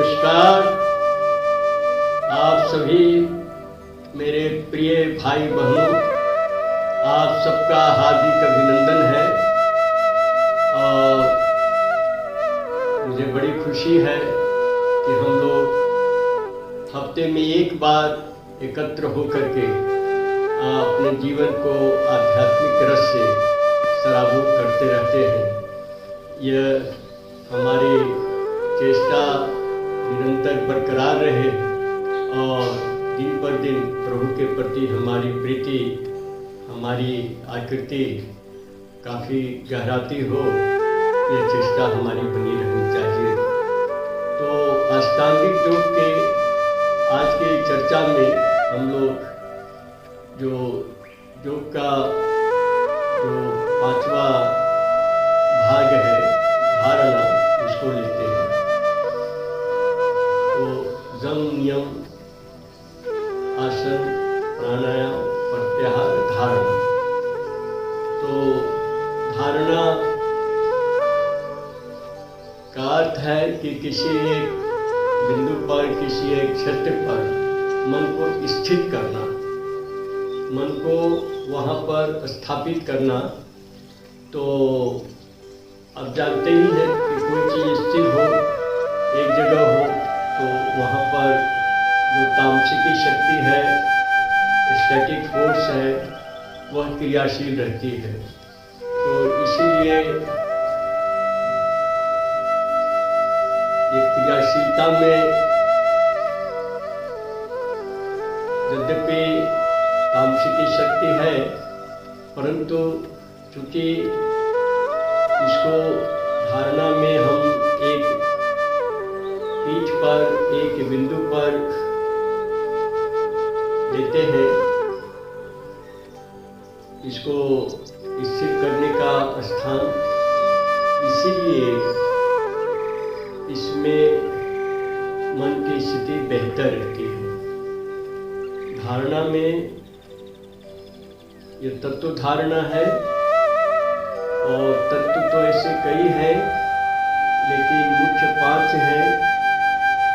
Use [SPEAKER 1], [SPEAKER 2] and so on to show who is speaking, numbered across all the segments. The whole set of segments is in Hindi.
[SPEAKER 1] नमस्कार। आप सभी मेरे प्रिय भाई बहनों, आप सबका हार्दिक अभिनंदन है और मुझे बड़ी खुशी है कि हम लोग हफ्ते में एक बार एकत्र होकर के अपने जीवन को आध्यात्मिक रस से सराबोर करते रहते हैं। यह हमारी चेष्टा निरंतर बरकरार रहे और दिन पर दिन प्रभु के प्रति हमारी प्रीति, हमारी आकृति काफ़ी गहराती हो, यह चेष्टा हमारी बनी रहनी चाहिए। तो अष्टांगिक योग के आज की चर्चा में हम लोग जो योग का जो 5वां भाग है, धारणा, उसको लेते हैं। तो जम, नियम, आसन, प्राणायाम, प्रत्याहार, धारणा। तो धारणा का अर्थ है कि किसी एक बिंदु पर, किसी एक क्षेत्र पर मन को स्थित करना, मन को वहाँ पर स्थापित करना। तो अब जानते ही हैं कि कोई चीज़ स्थिर हो, एक जगह हो, तो वहाँ पर जो तामसिकी शक्ति है, स्टैटिक फोर्स है, वह क्रियाशील रहती है। तो इसीलिए ये क्रियाशीलता में यद्यपि तामसिकी शक्ति है, परंतु चूँकि इसको धारणा में हम एक पीठ पर, एक बिंदु पर लेते हैं, इसको स्थिर करने का स्थान, इसीलिए इसमें मन की स्थिति बेहतर रहती है। धारणा में ये तत्व धारणा है और तत्व तो ऐसे कई हैं, लेकिन मुख्य 5 हैं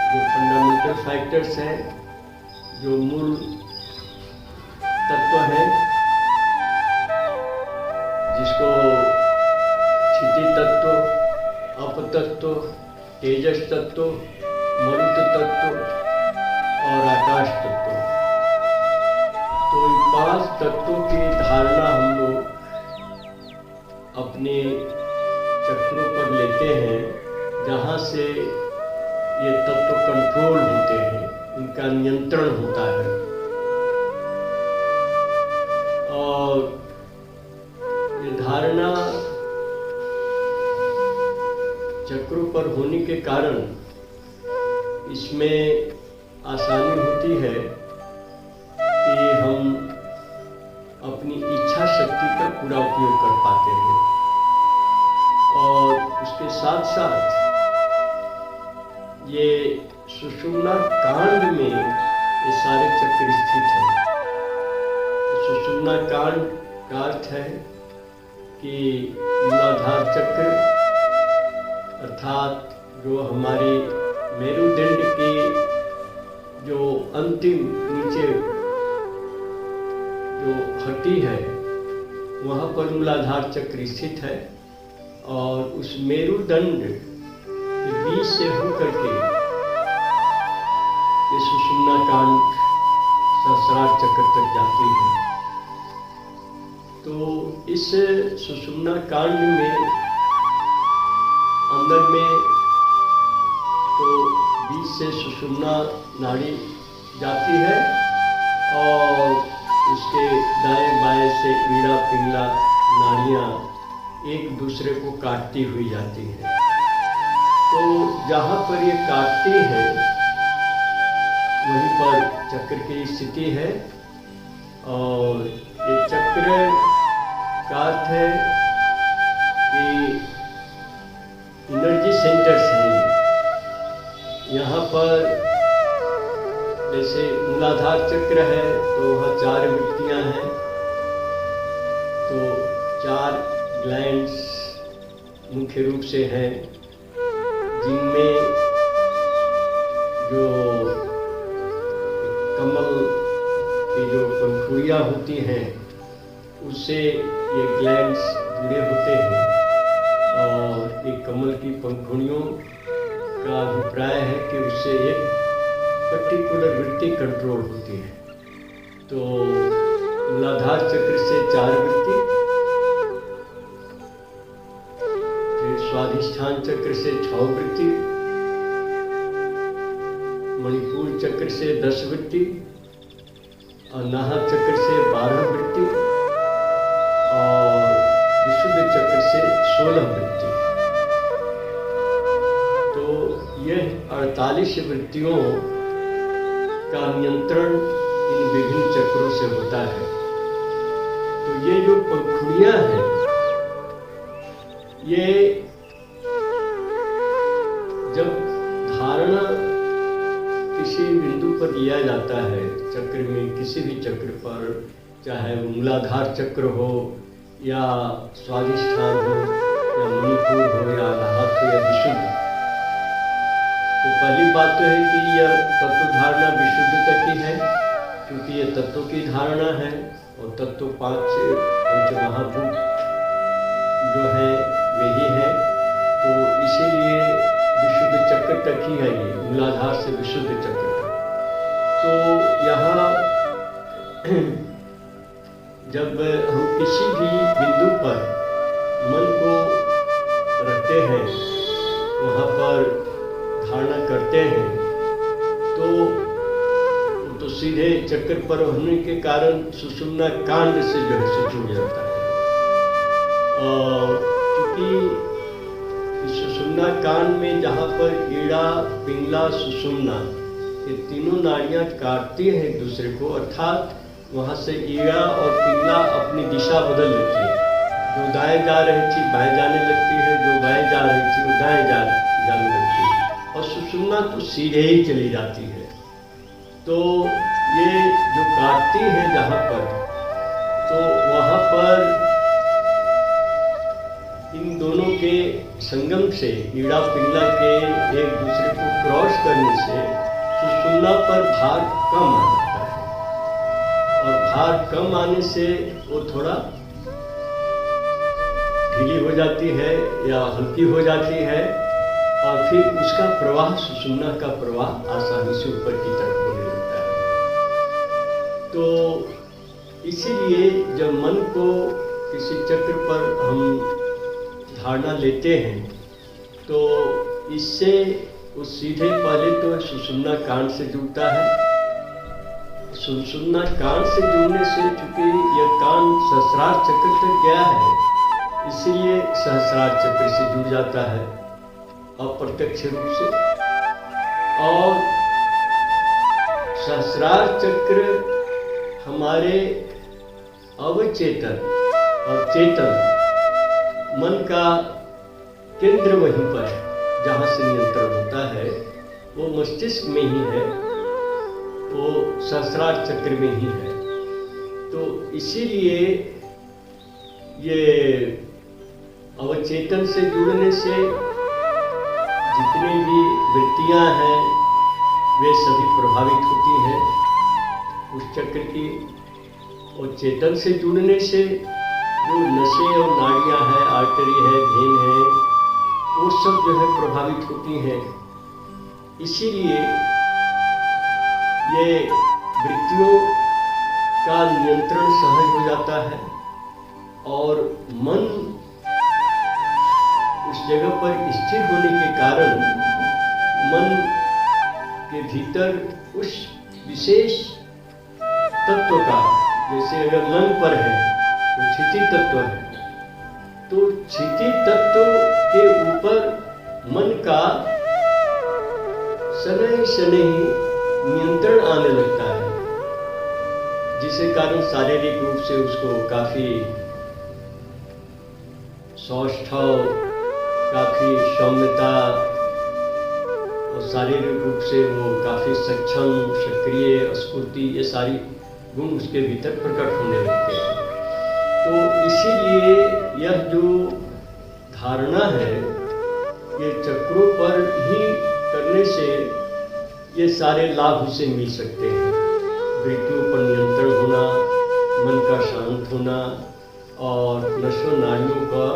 [SPEAKER 1] जो फंडामेंटल फैक्टर्स हैं, जो मूल तत्व हैं, जिसको क्षिति तत्व, अपतत्व, तेजस तत्व, मरुत तत्व और आकाश तत्व। तो इन 5 तत्वों की धारणा हम लोग अपने चक्रों पर लेते हैं, जहाँ से ये तत्व कंट्रोल होते हैं, इनका नियंत्रण होता है। और ये धारणा चक्रों पर होने के कारण इसमें आसानी होती है कि हम अपनी इच्छा शक्ति का पूरा उपयोग कर पाते हैं। और उसके साथ साथ ये सुषुम्ना कांड में ये सारे चक्र स्थित हैं। सुषुम्ना कांड का अर्थ है कि मूलाधार चक्र, अर्थात जो हमारी मेरुदंड की जो अंतिम नीचे जो हड्डी है, वहाँ पर मूलाधार चक्र स्थित है। और उस मेरुदंड के बीच से होकर के ये सुषुम्ना कांड सहस्रार चक्र तक जाती है। तो इस सुषुम्ना कांड में अंदर में तो बीच से सुषुम्ना नाड़ी जाती है और उसके दाएं बाएं से ईड़ा पिंगला नाड़ियाँ एक दूसरे को काटती हुई जाती हैं। तो जहाँ पर ये काटती है, वहीं पर चक्र की स्थिति है। और ये चक्र का अर्थ है कि एनर्जी सेंटर्स हैं। यहाँ पर जैसे मूलाधार चक्र है तो वहाँ 4 वृत्तियाँ हैं, तो 4 ग्लैंड्स मुख्य रूप से हैं, जिनमें लोइयाँ होती हैं उससे ये ग्लैंड्स जुड़े होते हैं, और एक कमल की पंखुड़ियों का अभिप्राय है कि उससे एक पर्टिकुलर वृत्ति कंट्रोल होती है। तो मूलाधार चक्र से 4 वृत्ति, फिर स्वाधिष्ठान चक्र से 6 वृत्ति, मणिपुर चक्र से 10 वृत्ति, अनाहत चक्र से 12 वृत्ति और विशुद्ध चक्र से 16 वृत्ति। तो यह 48 वृत्तियों का नियंत्रण इन विभिन्न चक्रों से होता है। तो ये जो पंखुड़ियां हैं, ये जब धारणा किसी बिंदु पर लिया जाता है चक्र में, किसी भी चक्र पर, चाहे मूलाधार चक्र हो या स्वाधिष्ठान हो या मणिपुर हो या अनाहत हो या विशुद्ध, तो पहली बात तो है कि यह तत्व धारणा विशुद्ध तक ही है, क्योंकि ये तत्वों की धारणा है और तत्व 5 पंचमहाभूत जो है वही है। तो इसीलिए विशुद्ध चक्र तक ही है, ये मूलाधार से विशुद्ध चक्र तक। तो यहाँ जब हम किसी भी बिंदु पर मन को रखते हैं, वहाँ पर धारणा करते हैं, तो सीधे चक्र पर होने के कारण सुषुम्ना कांड से जो है से जुड़ जाता है। क्योंकि सुषुम्ना कांड में जहाँ पर ईड़ा, पिंगला, सुषुम्ना ये तीनों नाड़ियाँ काटती हैं एक दूसरे को, अर्थात वहाँ से ईड़ा और पिंगला अपनी दिशा बदल लेती है। जो दाएं जा रही थी बाएं जाने लगती है, जो बाएं जा रही थी वो दाएं जाने लगती है, और सुषुम्ना तो सीधे ही चली जाती है। तो ये जो काटती है जहाँ पर, तो वहाँ पर इन दोनों के संगम से, ईड़ा पिंगला के एक दूसरे को क्रॉस करने से सुषुम्ना पर भार कम आ जाता है, और भार कम आने से वो थोड़ा ढीली हो जाती है या हल्की हो जाती है, और फिर उसका प्रवाह, सुषुम्ना का प्रवाह आसानी से ऊपर की तरफ होने लगता है। तो इसीलिए जब मन को किसी चक्र पर हम धारणा लेते हैं, तो इससे वो सीधे पहले तो सुषुम्ना कांड से जुड़ता है। सुषुम्ना कांड से जुड़ने से, चूंकि यह कांड सहस्रार चक्र तक गया है, इसीलिए सहस्रार चक्र से जुड़ जाता है अप्रत्यक्ष रूप से। और सहस्रार चक्र हमारे अवचेतन और चेतन मन का केंद्र वहीं पर है, जहाँ से नियंत्रण होता है वो मस्तिष्क में ही है, वो सहस्रार चक्र में ही है। तो इसीलिए ये अवचेतन से जुड़ने से जितनी भी वृत्तियां हैं वे सभी प्रभावित होती हैं उस चक्र की, और चेतन से जुड़ने से जो नसें और नाड़ियां हैं, आर्टरी है, वेन है, वो सब जो है प्रभावित होती हैं। इसीलिए ये वृत्तियों का नियंत्रण सहज हो जाता है, और मन उस जगह पर स्थिर होने के कारण मन के भीतर उस विशेष तत्व का, जैसे अगर लंग पर है तो क्षिति तत्व है, तो क्षिति तत्व के ऊपर मन का शनै शनै नियंत्रण आने लगता है, जिसके कारण शारीरिक रूप से उसको काफी सौष्ठव, काफी सौम्यता और शारीरिक रूप से वो काफी सक्षम, सक्रिय, स्फूर्ति, ये सारी गुण उसके भीतर प्रकट होने लगते हैं। तो इसीलिए यह जो धारणा है, ये चक्रों पर ही करने से ये सारे लाभ उसे मिल सकते हैं। वृत्तियों पर नियंत्रण होना, मन का शांत होना और नसों नाड़ियों का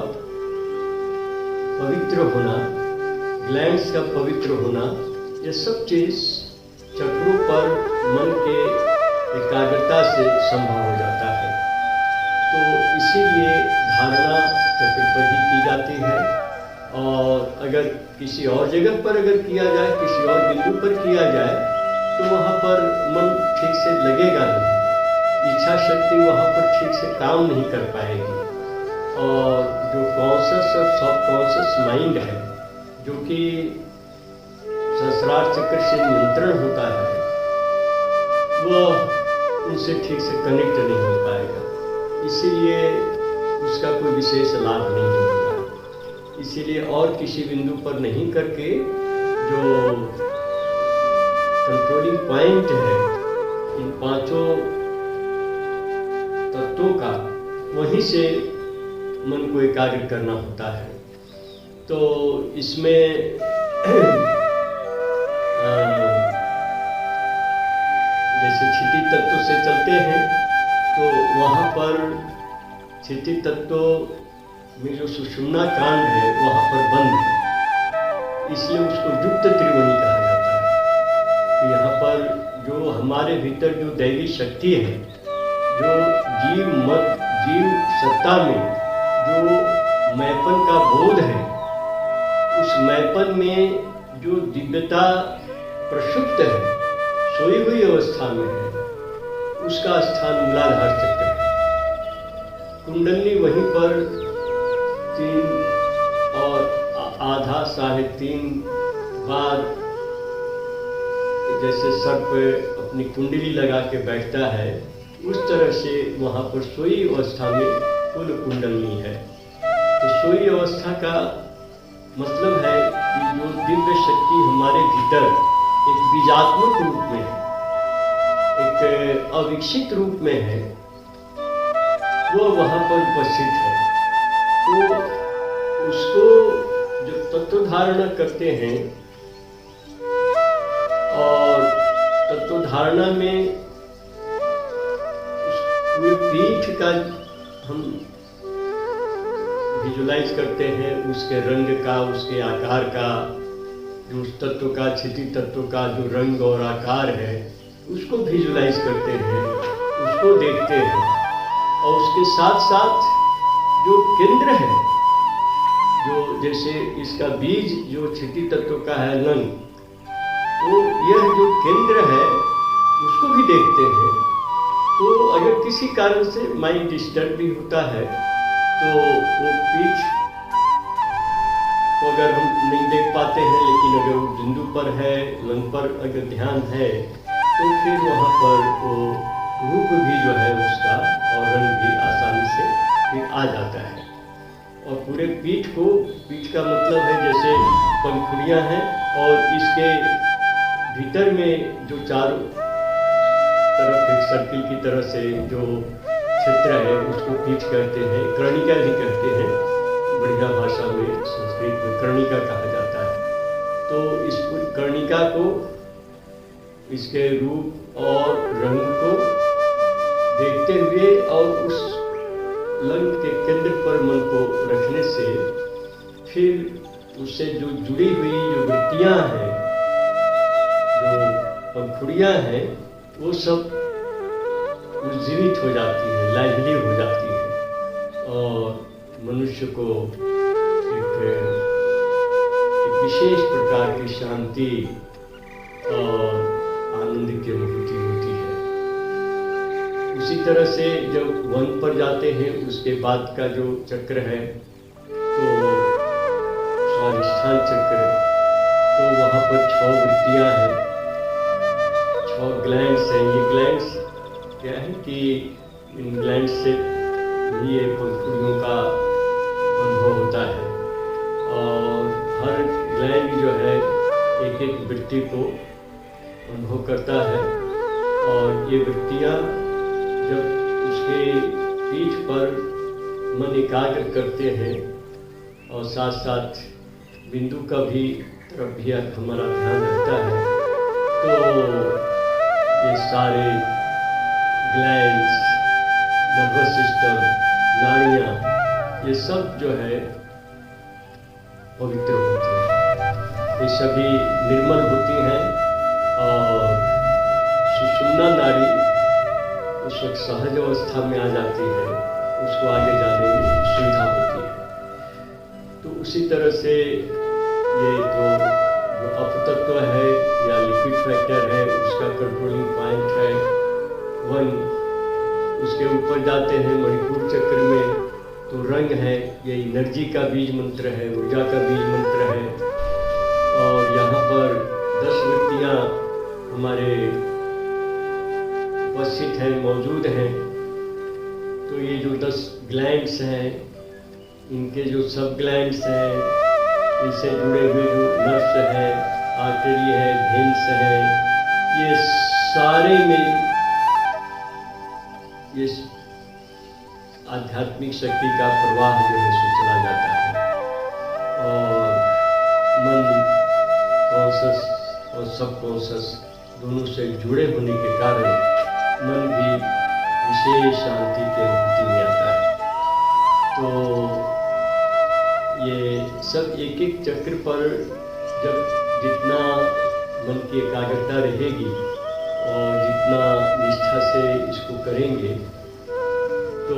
[SPEAKER 1] पवित्र होना, ग्लैंड्स का पवित्र होना, ये सब चीज़ चक्रों पर मन के एकाग्रता से संभव हो जाता है। तो इसीलिए धारणा चक्र पर ही की जाती है। और अगर किसी और जगह पर अगर किया जाए, किसी और बिंदु पर किया जाए, तो वहाँ पर मन ठीक से लगेगा नहीं, इच्छा शक्ति वहाँ पर ठीक से काम नहीं कर पाएगी। और जो कॉन्शस और सब कॉन्शस माइंड है, जो कि सहस्रार चक्र से नियंत्रण होता है, वह उनसे ठीक से कनेक्ट नहीं हो पाएगा। इसीलिए उसका कोई विशेष लाभ नहीं होगा। इसीलिए और किसी बिंदु पर नहीं करके जो कंट्रोलिंग पॉइंट है इन पांचों तत्वों का, वहीं से मन को एकाग्र करना होता है। तो इसमें जैसे क्षिति तत्व से चलते हैं, तो वहाँ पर क्षिति तत्व में जो सुषुम्ना कांड है वहाँ पर बंद है, इसलिए उसको युक्त त्रिवेणी कहा जाता है। तो यहाँ पर जो हमारे भीतर जो दैवी शक्ति है, जो जीव सत्ता में जो मैपन का बोध है, उस मैपन में जो दिव्यता प्रसुप्त है, सोई हुई अवस्था में है, उसका स्थान मूलाधार चक्र है। कुंडली वहीं पर 3 और आधा 3.5 बार जैसे सर पे अपनी कुंडली लगा के बैठता है, उस तरह से वहाँ पर सोई अवस्था में कुल कुंडली है। तो सोई अवस्था का मतलब है कि जो दिव्य शक्ति हमारे भीतर एक बीजात्मक रूप में है, एक अविकसित रूप में है, वो वहाँ पर उपस्थित है। तो उसको जो तत्व धारणा करते हैं, और तत्व धारणा में उस पूरे पीठ का हम विजुलाइज करते हैं, उसके रंग का, उसके आकार का, जो उस तत्व का, क्षिति तत्व का जो रंग और आकार है, उसको विजुलाइज करते हैं, उसको देखते हैं। और उसके साथ साथ जो केंद्र है, जो जैसे इसका बीज जो क्षिति तत्व का है लंग, तो यह जो केंद्र है उसको भी देखते हैं। तो अगर किसी कारण से माइंड डिस्टर्ब भी होता है, तो वो पीठ को अगर हम नहीं देख पाते हैं, लेकिन अगर वो बिंदु पर है, लंग पर अगर ध्यान है, तो फिर वहाँ पर वो रूप भी जो है उसका और रंग भी आसानी से फिर आ जाता है। और पूरे पीठ का मतलब है जैसे पंखुड़ियाँ हैं, और इसके भीतर में जो चारों तरफ एक सर्किल की तरह से जो क्षेत्र है, उसको पीठ कहते हैं, कर्णिका भी कहते हैं, बढ़िया भाषा में संस्कृत में कर्णिका कहा जाता है। तो इस कर्णिका को, इसके रूप और रंग को देखते हुए और उस लंग के केंद्र पर मन को रखने से फिर उससे जो जुड़ी हुई जो वृत्तियाँ हैं, जो पंखुड़ियाँ हैं, वो सब उज्जीवित हो जाती है, लाइवली हो जाती है, और मनुष्य को एक विशेष प्रकार की शांति और आनंद की अनुभूति होती है। उसी तरह से जब वन पर जाते हैं, उसके बाद का जो चक्र है, तो स्वाधिष्ठान चक्र, तो वहाँ पर 6 वृत्तियाँ हैं, 6 ग्लैंड्स हैं। ये ग्लैंड्स क्या है कि इन ग्लैंड से भी ये पंखुड़ियों का अनुभव होता है, और हर ग्लैंड जो है एक एक वृत्ति को अनुभव करता है। और ये वृत्तियाँ जब उसके पीठ पर मन एकाग्र करते हैं, और साथ साथ बिंदु का भी तरफ भी हमारा ध्यान रहता है, तो ये सारे ग्लैंड्स नर्वस सिस्टम, नाड़ियाँ, ये सब जो है पवित्र होती हैं, ये सभी निर्मल होती हैं और सुषुम्ना नाड़ी उस वक्त सहज अवस्था में आ जाती है, उसको आगे जाने में सुविधा होती है। तो उसी तरह से ये तो जो अपतत्व है या लिक्विड फैक्टर है उसका कंट्रोलिंग पॉइंट है 1, उसके ऊपर जाते हैं मणिपुर चक्र में तो रंग है, ये एनर्जी का बीज मंत्र है, ऊर्जा का बीज मंत्र है। और यहाँ पर 10 वृत्तियाँ हमारे उपस्थित हैं, मौजूद हैं। तो ये जो 10 ग्लैंड्स हैं, इनके जो सब ग्लैंड्स हैं, इनसे जुड़े हुए जो नर्व्स हैं, आर्टरी है, वेन्स हैं, ये सारे में ये आध्यात्मिक शक्ति का प्रवाह जो है सो चला जाता है। और मन कॉन्शस और सबकॉन्शस दोनों से जुड़े होने के कारण मन भी विशेष शांति की अनुभूति में आता है। तो ये सब एक एक चक्र पर जब जितना मन की एकाग्रता रहेगी और जितना निष्ठा से इसको करेंगे तो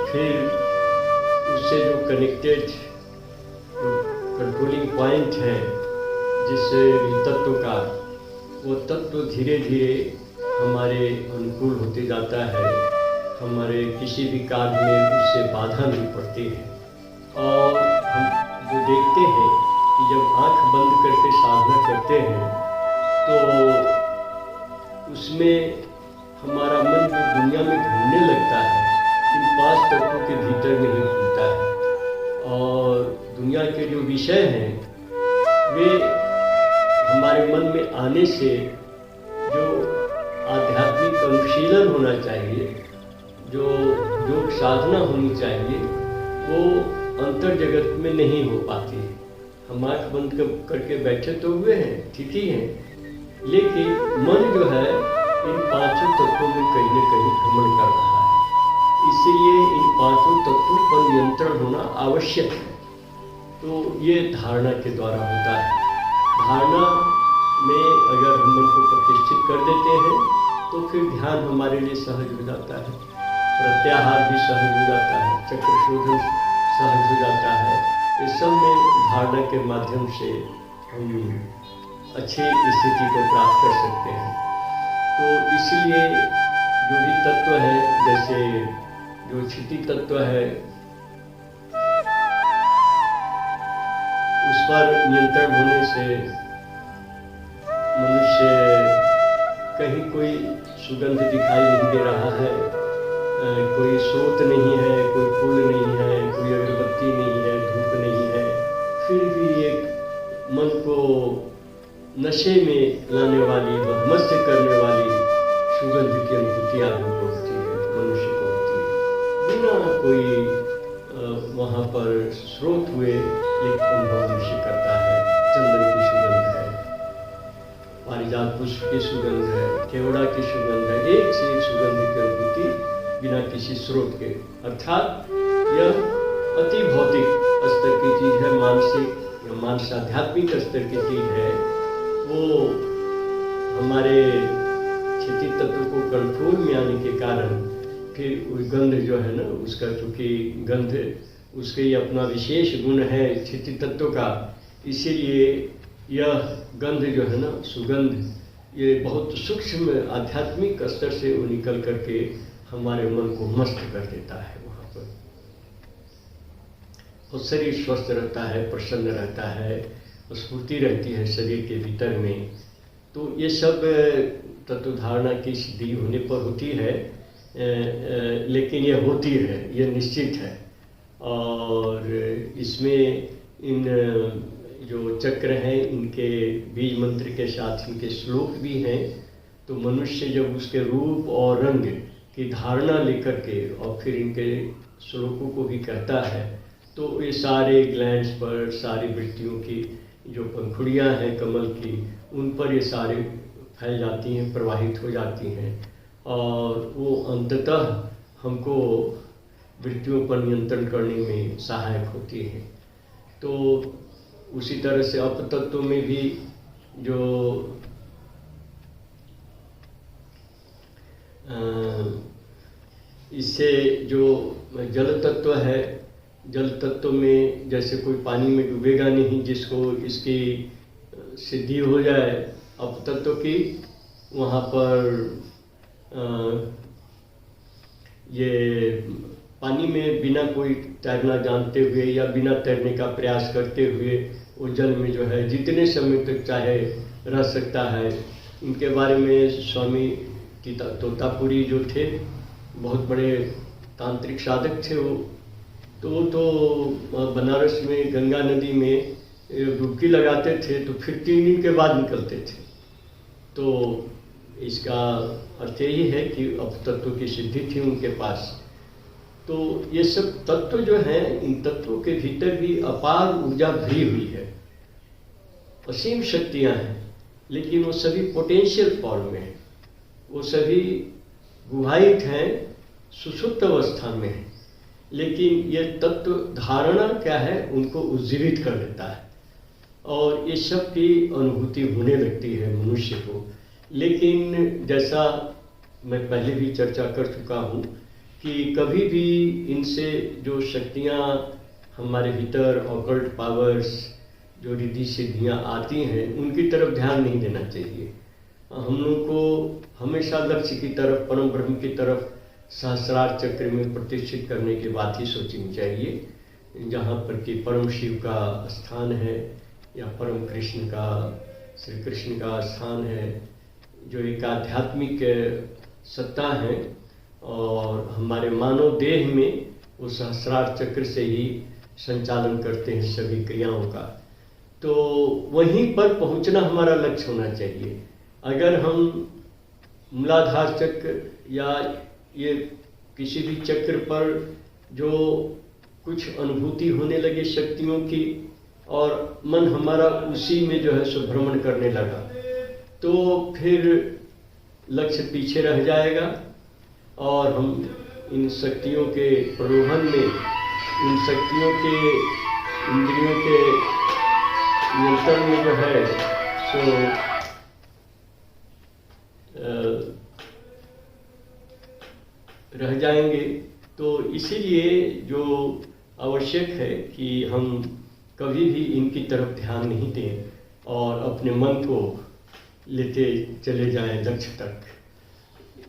[SPEAKER 1] फिर उससे जो कनेक्टेड कंट्रोलिंग पॉइंट है जिससे तत्व का, वो तत्व धीरे धीरे हमारे अनुकूल होते जाता है, हमारे किसी भी कार्य में उससे बाधा नहीं पड़ती है। और हम जो देखते हैं कि जब आंख बंद करके साधना करते हैं तो उसमें हमारा मन जो दुनिया में घूमने लगता है, इन 5 तत्वों के भीतर में ही घूमता है। और दुनिया के जो विषय हैं वे हमारे मन में आने से जो आध्यात्मिक अनुशीलन होना चाहिए, जो योग साधना होनी चाहिए, वो अंतर जगत में नहीं हो पाती। हम आँख बंद करके बैठे तो हुए हैं, ठीक ही हैं, लेकिन मन जो है इन 5 तत्वों में कहीं न कहीं भ्रमण कर रहा है। इसीलिए इन 5 तत्वों पर नियंत्रण होना आवश्यक है। तो ये धारणा के द्वारा होता है। धारणा में अगर हम मन को प्रतिष्ठित कर देते हैं तो फिर ध्यान हमारे लिए सहज हो जाता है, प्रत्याहार भी सहज हो जाता है, चक्र शोधन सहज हो जाता है। इस सब में धारणा के माध्यम से हम अच्छी स्थिति को प्राप्त कर सकते हैं। तो इसलिए जो भी तत्व है, जैसे जो क्षिति तत्व है, उस पर नियंत्रण होने से मनुष्य कहीं कोई सुगंध दिखाई नहीं दे रहा है, कोई स्रोत नहीं है, कोई फूल नहीं है, कोई अगरबत्ती नहीं है, धूप नहीं है, फिर भी एक मन को नशे में लाने वाली, मस्त करने वाली सुगंध की अनुभूति आदमी को होती है, मनुष्य को होती है, बिना कोई वहाँ पर स्रोत हुए एक अनुभव मनुष्य करता है। चंदन की सुगंध है, पारिजात पुष्प की सुगंध है, केवड़ा की सुगंध है, एक से एक सुगंध की अनुभूति बिना किसी स्रोत के। अर्थात यह अति भौतिक स्तर की चीज़ है, मानसिक या मानस आध्यात्मिक स्तर की चीज़ है। वो हमारे क्षिति तत्व को कंट्रोल में आने के कारण फिर वो गंध जो है ना, उसका चूँकि गंध उसके ही अपना विशेष गुण है क्षिति तत्व का, इसीलिए यह गंध जो है ना, सुगंध, ये बहुत सूक्ष्म आध्यात्मिक स्तर से वो निकल करके हमारे मन को मस्त कर देता है। वहाँ पर और शरीर स्वस्थ रहता है, प्रसन्न रहता है, स्फूर्ति रहती है शरीर के भीतर में। तो ये सब तत्व धारणा की सिद्धि होने पर होती है, लेकिन ये होती है, ये निश्चित है। और इसमें इन जो चक्र हैं, इनके बीज मंत्र के साथ इनके श्लोक भी हैं। तो मनुष्य जब उसके रूप और रंग की धारणा लेकर के और फिर इनके श्लोकों को भी कहता है, तो ये सारे ग्लैंड्स पर, सारी वृत्तियों की जो पंखुड़ियाँ हैं कमल की, उन पर ये सारे फैल जाती हैं, प्रवाहित हो जाती हैं, और वो अंततः हमको वृत्तियों पर नियंत्रण करने में सहायक होती है। तो उसी तरह से अपतत्व में भी जो इससे जो जल तत्व है, जल तत्व में जैसे कोई पानी में डूबेगा नहीं, जिसको इसकी सिद्धि हो जाए अपतत्व की, वहाँ पर ये पानी में बिना कोई तैरना जानते हुए या बिना तैरने का प्रयास करते हुए वो जल में जो है जितने समय तक चाहे रह सकता है। इनके बारे में स्वामी तोतापुरी जो थे, बहुत बड़े तांत्रिक साधक थे वो तो बनारस में गंगा नदी में डुबकी लगाते थे तो फिर 3 दिन के बाद निकलते थे। तो इसका अर्थ यही है कि अपतत्व की सिद्धि थी उनके पास। तो ये सब तत्व जो हैं, इन तत्वों के भीतर भी अपार ऊर्जा भरी हुई है, असीम शक्तियां हैं, लेकिन वो सभी पोटेंशियल फॉर्म में हैं, वो सभी गुहायित हैं, सुषुप्त अवस्था में हैं। लेकिन ये तत्व धारणा क्या है, उनको उज्जीवित कर देता है और ये सब की अनुभूति होने लगती है मनुष्य को। लेकिन जैसा मैं पहले भी चर्चा कर चुका हूँ कि कभी भी इनसे जो शक्तियाँ हमारे भीतर, ऑकल्ट पावर्स, जो रिद्धि सिद्धियाँ आती हैं, उनकी तरफ ध्यान नहीं देना चाहिए। हम लोग को हमेशा लक्ष्य की तरफ, परम ब्रह्म की तरफ, सहस्रार चक्र में प्रतिष्ठित करने की बात ही सोचनी चाहिए, जहाँ पर कि परम शिव का स्थान है या परम कृष्ण का, श्री कृष्ण का स्थान है, जो एक आध्यात्मिक सत्ता है और हमारे मानव देह में वो सहस्रार चक्र से ही संचालन करते हैं सभी क्रियाओं का। तो वहीं पर पहुंचना हमारा लक्ष्य होना चाहिए। अगर हम मूलाधार चक्र या ये किसी भी चक्र पर जो कुछ अनुभूति होने लगे शक्तियों की और मन हमारा उसी में जो है सो भ्रमण करने लगा, तो फिर लक्ष्य पीछे रह जाएगा और हम इन शक्तियों के प्रलोभन में, इन शक्तियों के, इंद्रियों के नियंत्रण में जो है सो रह जाएंगे। तो इसीलिए जो आवश्यक है कि हम कभी भी इनकी तरफ ध्यान नहीं दें और अपने मन को लेते चले जाएं लक्ष्य तक।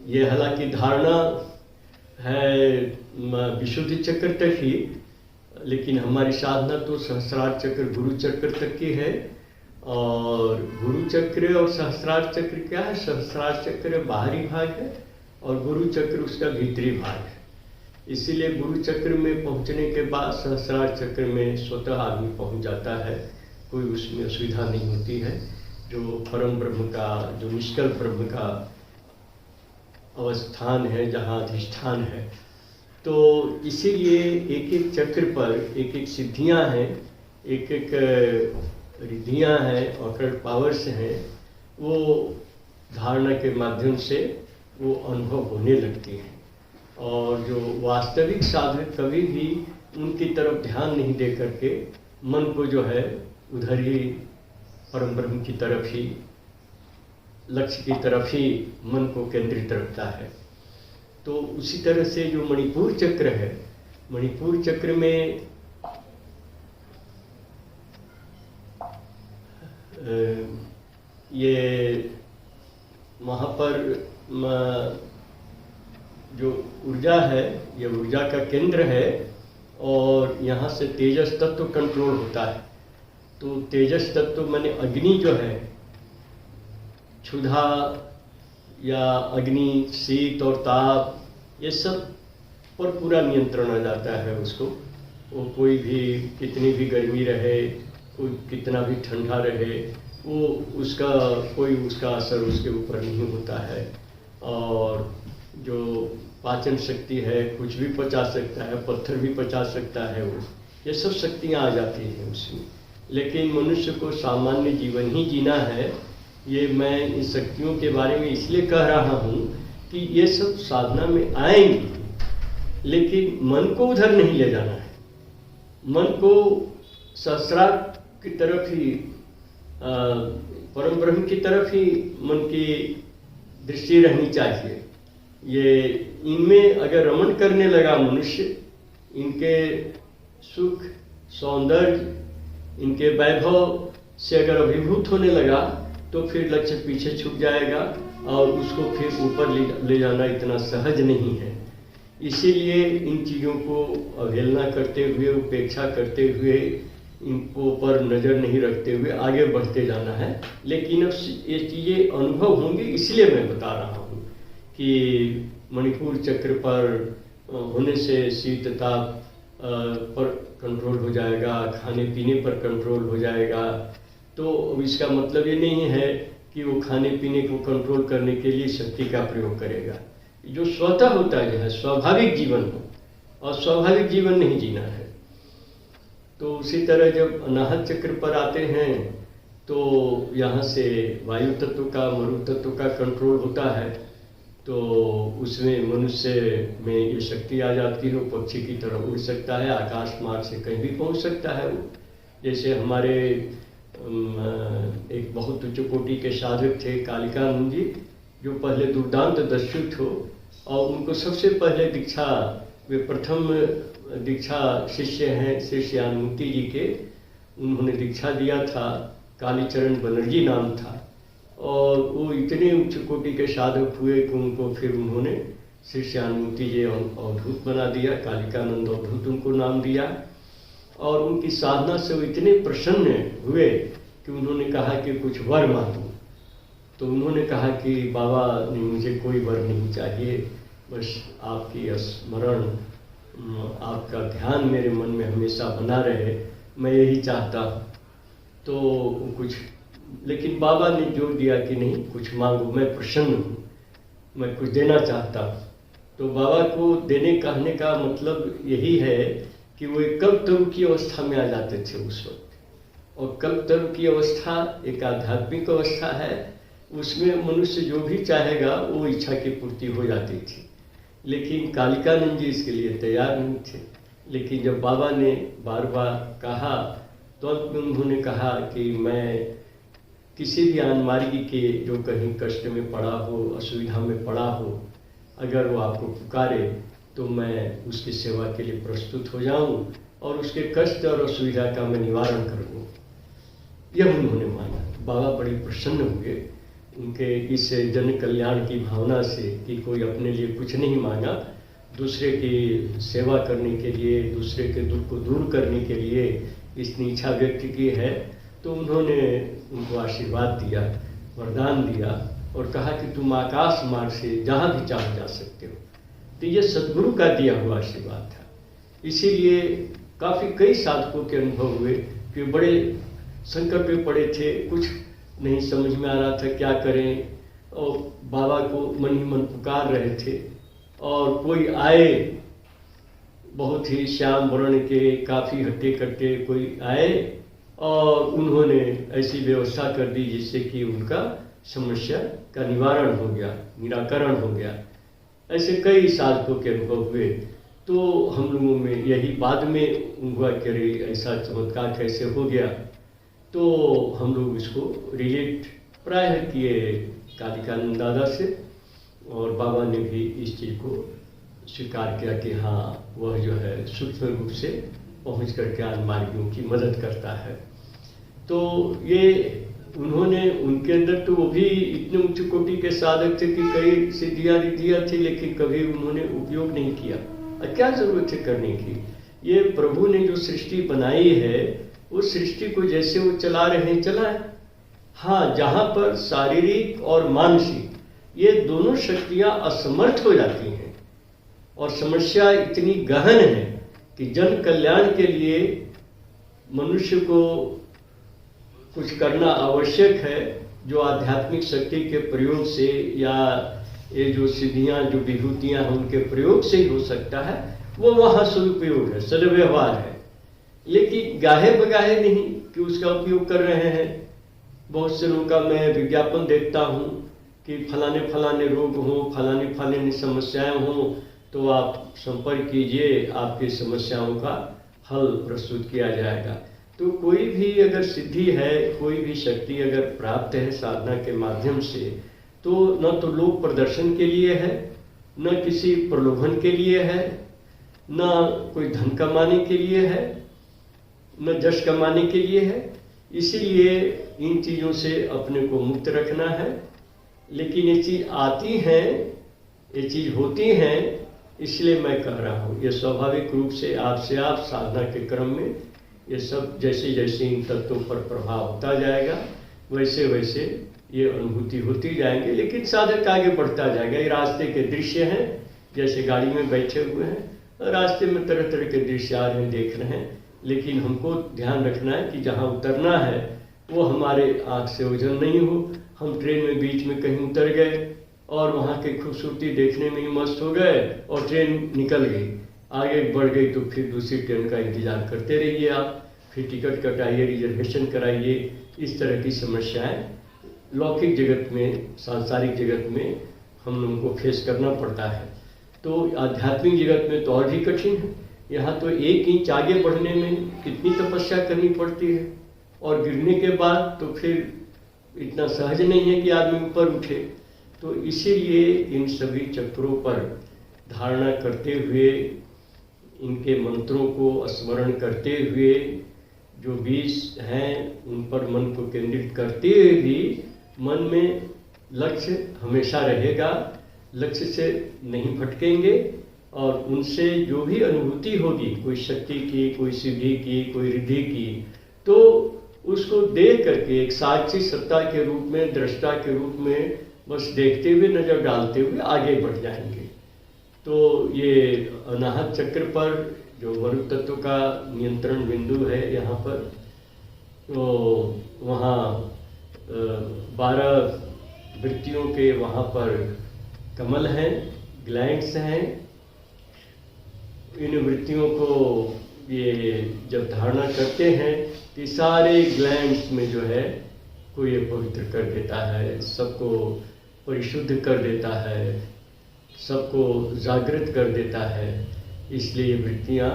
[SPEAKER 1] ये हालांकि धारणा है विशुद्धि चक्र तक ही, लेकिन हमारी साधना तो सहस्रार चक्र, गुरु चक्र तक की है। और गुरु चक्र और सहस्रार चक्र क्या है? सहस्रार चक्र बाहरी भाग है और गुरु चक्र उसका भीतरी भाग है। इसीलिए गुरु चक्र में पहुंचने के बाद सहस्रार चक्र में स्वतः आदमी पहुंच जाता है, कोई उसमें असुविधा नहीं होती है। जो परम ब्रह्म का, जो निष्कल ब्रह्म का अवस्थान है, जहाँ अधिष्ठान है। तो इसीलिए एक एक चक्र पर एक एक सिद्धियां हैं, एक एक रिद्धियां हैं, ऑकल्ट पावर्स हैं, वो धारणा के माध्यम से वो अनुभव होने लगती हैं। और जो वास्तविक साधक कभी भी उनकी तरफ ध्यान नहीं दे करके मन को जो है उधर ही परम ब्रह्म की तरफ ही, लक्ष्य की तरफ ही मन को केंद्रित रखता है। तो उसी तरह से जो मणिपुर चक्र है, मणिपुर चक्र में ये वहाँ पर जो ऊर्जा है, ये ऊर्जा का केंद्र है और यहाँ से तेजस तत्व कंट्रोल होता है। तो तेजस तत्व माने अग्नि जो है, क्षुधा या अग्नि, शीत और ताप, ये सब पर पूरा नियंत्रण आ जाता है उसको। वो कोई भी कितनी भी गर्मी रहे, कोई कितना भी ठंडा रहे, वो उसका कोई उसका असर उसके ऊपर नहीं होता है। और जो पाचन शक्ति है, कुछ भी पचा सकता है, पत्थर भी पचा सकता है वो, ये सब शक्तियाँ आ जाती हैं उसमें। लेकिन मनुष्य को सामान्य जीवन ही जीना है। ये मैं इन शक्तियों के बारे में इसलिए कह रहा हूँ कि ये सब साधना में आएंगी, लेकिन मन को उधर नहीं ले जाना है। मन को सहस्रार की तरफ ही, परम ब्रह्म की तरफ ही मन की दृष्टि रहनी चाहिए। ये इनमें अगर रमण करने लगा मनुष्य, इनके सुख, सौंदर्य, इनके वैभव से अगर अभिभूत होने लगा तो फिर लक्ष्य पीछे छूट जाएगा और उसको फिर ऊपर ले जाना इतना सहज नहीं है। इसीलिए इन चीज़ों को अवहेलना करते हुए, उपेक्षा करते हुए, इनको पर नज़र नहीं रखते हुए आगे बढ़ते जाना है। लेकिन अब ये चीज़ें अनुभव होंगी, इसलिए मैं बता रहा हूँ कि मणिपुर चक्र पर होने से शीत ताप पर कंट्रोल हो जाएगा, खाने पीने पर कंट्रोल हो जाएगा। तो इसका मतलब ये नहीं है कि वो खाने पीने को कंट्रोल करने के लिए शक्ति का प्रयोग करेगा। जो स्वतः होता है, स्वाभाविक जीवन हो, और स्वाभाविक जीवन नहीं जीना है। तो उसी तरह जब अनाहत चक्र पर आते हैं तो यहाँ से वायु तत्व का, मरु तत्व का कंट्रोल होता है। तो उसमें मनुष्य में ये शक्ति आ जाती है, वो पक्षी की तरह उड़ सकता है, आकाश मार्ग से कहीं भी पहुँच सकता है वो। जैसे हमारे एक बहुत उच्च कोटि के साधक थे कालिकानंद जी, जो पहले दुर्दांत दस्यु थे और उनको सबसे पहले दीक्षा, वे प्रथम दीक्षा शिष्य हैं श्री श्यामूर्ति जी के। उन्होंने दीक्षा दिया था, कालीचरण बनर्जी नाम था, और वो इतने उच्च कोटि के साधक हुए कि उनको फिर उन्होंने श्री श्यामूर्ति जी अवधूत बना दिया, कालिकानंद अवधूत उनको नाम दिया। और उनकी साधना से वो इतने प्रसन्न हुए कि उन्होंने कहा कि कुछ वर मांगो। तो उन्होंने कहा कि बाबा ने मुझे कोई वर नहीं चाहिए, बस आपकी स्मरण, आपका ध्यान मेरे मन में हमेशा बना रहे, मैं यही चाहता हूँ। तो कुछ, लेकिन बाबा ने जोर दिया कि नहीं, कुछ मांगो, मैं प्रसन्न हूँ, मैं कुछ देना चाहता हूँ। तो बाबा को देने कहने का मतलब यही है कि वो एक कल्पतरु की अवस्था में आ जाते थे उस वक्त। और कल्पतरु की अवस्था एक आध्यात्मिक अवस्था है, उसमें मनुष्य जो भी चाहेगा वो इच्छा की पूर्ति हो जाती थी। लेकिन कालिकानंद जी इसके लिए तैयार नहीं थे। लेकिन जब बाबा ने बार बार कहा तो अंत में उन्होंने कहा कि मैं किसी भी आनमार्गी के जो कहीं कष्ट में पड़ा हो, असुविधा में पड़ा हो, अगर वो आपको पुकारे तो मैं उसकी सेवा के लिए प्रस्तुत हो जाऊं और उसके कष्ट और असुविधा का मैं निवारण कर दूं। यह उन्होंने माना। बाबा बड़ी प्रसन्न हुए उनके इस जन कल्याण की भावना से कि कोई अपने लिए कुछ नहीं मांगा, दूसरे की सेवा करने के लिए, दूसरे के दुख को दूर करने के लिए इसने इच्छा व्यक्त की है। तो उन्होंने उनको आशीर्वाद दिया, वरदान दिया और कहा कि तुम आकाश मार्ग से जहाँ भी चाहो जा सकते हो। तो ये सद्गुरु का दिया हुआ आशीर्वाद था। इसीलिए काफ़ी कई साधकों के अनुभव हुए कि बड़े संकट में पड़े थे, कुछ नहीं समझ में आ रहा था क्या करें, और बाबा को मन ही मन पुकार रहे थे। और कोई आए, बहुत ही श्याम वर्ण के, काफ़ी हट्टे कट्टे कोई आए और उन्होंने ऐसी व्यवस्था कर दी जिससे कि उनका समस्या का निवारण हो गया, निराकरण हो गया। ऐसे कई साधकों के अनुभव हुए। तो हम लोगों में यही बाद में हुआ कि अरे ऐसा चमत्कार कैसे हो गया। तो हम लोग इसको रिलेट प्रायः किए कालिकानंद दादा से, और बाबा ने भी इस चीज़ को स्वीकार किया कि हाँ, वह जो है सूक्ष्म रूप से पहुँच करके आनमार्गियों की मदद करता है। तो ये उन्होंने, उनके अंदर तो वो भी इतने उच्च कोटि के साधक थे कि कई सिद्धियाँ रिद्धियाँ थी, लेकिन कभी उन्होंने उपयोग नहीं किया। और क्या जरूरत है करने की। ये प्रभु ने जो सृष्टि बनाई है, उस सृष्टि को जैसे वो चला रहे हैं चलाएं। हाँ, जहाँ पर शारीरिक और मानसिक ये दोनों शक्तियाँ असमर्थ हो जाती हैं और समस्या इतनी गहन है कि जन कल्याण के लिए मनुष्य को कुछ करना आवश्यक है, जो आध्यात्मिक शक्ति के प्रयोग से या ये जो सिद्धियाँ, जो विभूतियाँ हैं, उनके प्रयोग से ही हो सकता है। वो वहाँ सदुपयोग है, सदव्यवहार है। लेकिन गाहे बगाहे नहीं कि उसका उपयोग कर रहे हैं। बहुत से लोगों का मैं विज्ञापन देखता हूँ कि फलाने फलाने रोग हों, फलाने फलाने समस्याएं हों, तो आप संपर्क कीजिए, आपकी समस्याओं का हल प्रस्तुत किया जाएगा। तो कोई भी अगर सिद्धि है, कोई भी शक्ति अगर प्राप्त है साधना के माध्यम से, तो न तो लोक प्रदर्शन के लिए है, न किसी प्रलोभन के लिए है, न कोई धन कमाने के लिए है, न जश कमाने के लिए है। इसीलिए इन चीज़ों से अपने को मुक्त रखना है। लेकिन ये चीज़ आती हैं, ये चीज़ होती हैं, इसलिए मैं कह रहा हूँ ये स्वाभाविक रूप से आपसे आप साधना के क्रम में ये सब जैसे जैसे इन तत्वों पर प्रभाव होता जाएगा वैसे वैसे ये अनुभूति होती जाएंगे। लेकिन साधक आगे बढ़ता जाएगा। ये रास्ते के दृश्य हैं, जैसे गाड़ी में बैठे हुए हैं, रास्ते में तरह तरह के दृश्य आ रहे हैं, देख रहे हैं। लेकिन हमको ध्यान रखना है कि जहाँ उतरना है वो हमारे आँख से ओझल नहीं हो। हम ट्रेन में बीच में कहीं उतर गए और वहाँ की खूबसूरती देखने में ही मस्त हो गए और ट्रेन निकल गई, आगे बढ़ गई, तो फिर दूसरी ट्रेन का इंतज़ार करते रहिए आप, फिर टिकट कटाइए, रिजर्वेशन कराइए। इस तरह की समस्याएं लौकिक जगत में, सांसारिक जगत में हम लोगों को फेस करना पड़ता है। तो आध्यात्मिक जगत में तो और भी कठिन है। यहाँ तो 1 इंच आगे बढ़ने में कितनी तपस्या करनी पड़ती है, और गिरने के बाद तो फिर इतना सहज नहीं है कि आदमी ऊपर उठे। तो इसीलिए इन सभी चक्रों पर धारणा करते हुए, इनके मंत्रों को स्मरण करते हुए, जो बीज हैं उन पर मन को केंद्रित करते हुए भी मन में लक्ष्य हमेशा रहेगा, लक्ष्य से नहीं भटकेंगे। और उनसे जो भी अनुभूति होगी, कोई शक्ति की, कोई सिद्धि की, कोई रिद्धि की, तो उसको देख करके एक साक्षी सत्ता के रूप में, दृष्टा के रूप में बस देखते हुए, नज़र डालते हुए आगे बढ़ जाएंगे। तो ये अनाहत चक्र पर जो मरु तत्व का नियंत्रण बिंदु है यहाँ पर, तो वहाँ 12 वृत्तियों के वहाँ पर कमल हैं, ग्लैंड्स हैं। इन वृत्तियों को ये जब धारणा करते हैं तो सारे ग्लैंड्स में जो है को ये पवित्र कर देता है, सबको परिशुद्ध कर देता है, सबको जागृत कर देता है। इसलिए वृत्तियाँ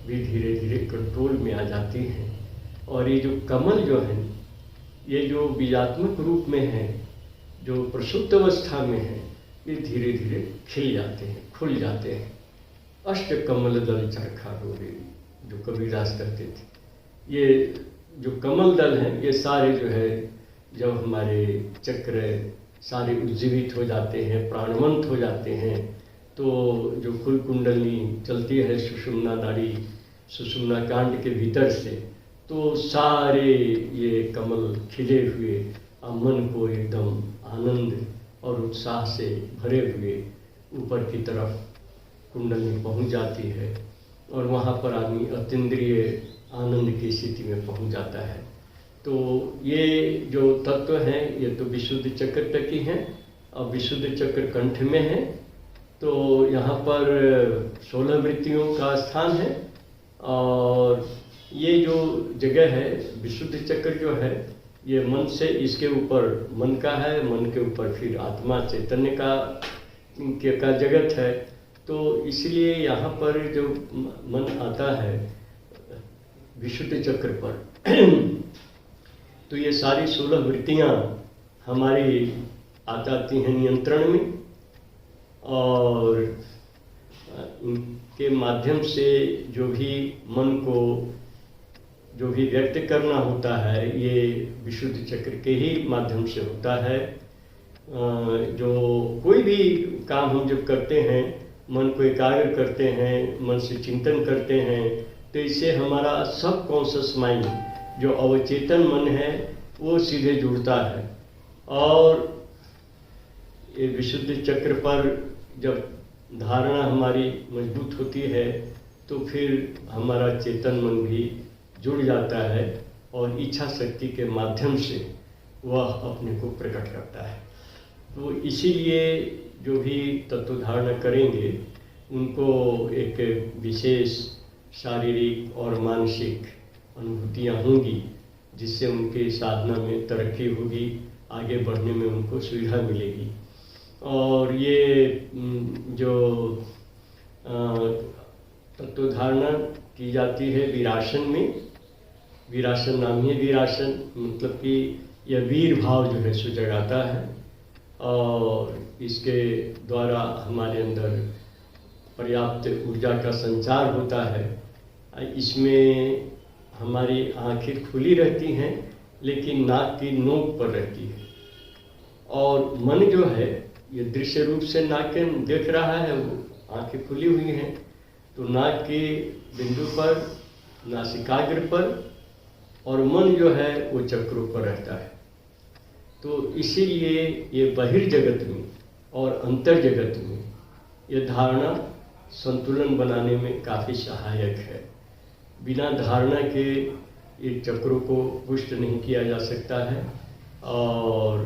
[SPEAKER 1] भी धीरे धीरे कंट्रोल में आ जाती हैं। और ये जो कमल जो है, ये जो बीजात्मक रूप में है, जो प्रसुप्त अवस्था में है, ये धीरे धीरे खिल जाते हैं, खुल जाते हैं। अष्ट कमल दल चरखा डोरे, जो कबीरदास करते थे। ये जो कमल दल हैं, ये सारे जो है जब हमारे चक्र सारे उज्जीवित हो जाते हैं, प्राणवंत हो जाते हैं, तो जो कुल कुंडली चलती है सुषुम्ना नाड़ी, सुषुम्ना कांड के भीतर से, तो सारे ये कमल खिले हुए मन को एकदम आनंद और उत्साह से भरे हुए ऊपर की तरफ कुंडली पहुंच जाती है, और वहाँ पर आदमी अतीन्द्रिय आनंद की स्थिति में पहुंच जाता है। तो ये जो तत्व हैं, ये तो विशुद्ध चक्र तक ही हैं। अब विशुद्ध चक्र कंठ में है, तो यहाँ पर 16 वृत्तियों का स्थान है। और ये जो जगह है, विशुद्ध चक्र जो है, ये मन से, इसके ऊपर मन का है, मन के ऊपर फिर आत्मा चैतन्य का जगत है। तो इसलिए यहाँ पर जो मन आता है विशुद्ध चक्र पर तो ये सारी 16 वृत्तियाँ हमारी आ जाती हैं नियंत्रण में, और इनके माध्यम से जो भी मन को जो भी व्यक्त करना होता है, ये विशुद्ध चक्र के ही माध्यम से होता है। जो कोई भी काम हम जब करते हैं, मन को एकाग्र करते हैं, मन से चिंतन करते हैं, तो इससे हमारा सबकॉन्शियस माइंड, जो अवचेतन मन है, वो सीधे जुड़ता है। और ये विशुद्ध चक्र पर जब धारणा हमारी मजबूत होती है, तो फिर हमारा चेतन मन भी जुड़ जाता है, और इच्छा शक्ति के माध्यम से वह अपने को प्रकट करता है। तो इसीलिए जो भी तत्व धारणा करेंगे, उनको एक विशेष शारीरिक और मानसिक अनुभूतियाँ होंगी, जिससे उनके साधना में तरक्की होगी, आगे बढ़ने में उनको सुविधा मिलेगी। और ये जो तत्वधारणा की जाती है वीरासन में। वीरासन नाम ही वीरासन, मतलब कि यह वीर भाव जो है सो जगाता है और इसके द्वारा हमारे अंदर पर्याप्त ऊर्जा का संचार होता है। इसमें हमारी आंखें खुली रहती हैं लेकिन नाक की नोक पर रहती है और मन जो है ये दृश्य रूप से नाक के देख रहा है, वो आंखें खुली हुई हैं, तो नाक के बिंदु पर, नासिकाग्र पर, और मन जो है वो चक्रों पर रहता है। तो इसीलिए ये बहिर्जगत में और अंतर जगत में ये धारणा संतुलन बनाने में काफ़ी सहायक है। बिना धारणा के ये चक्रों को पुष्ट नहीं किया जा सकता है और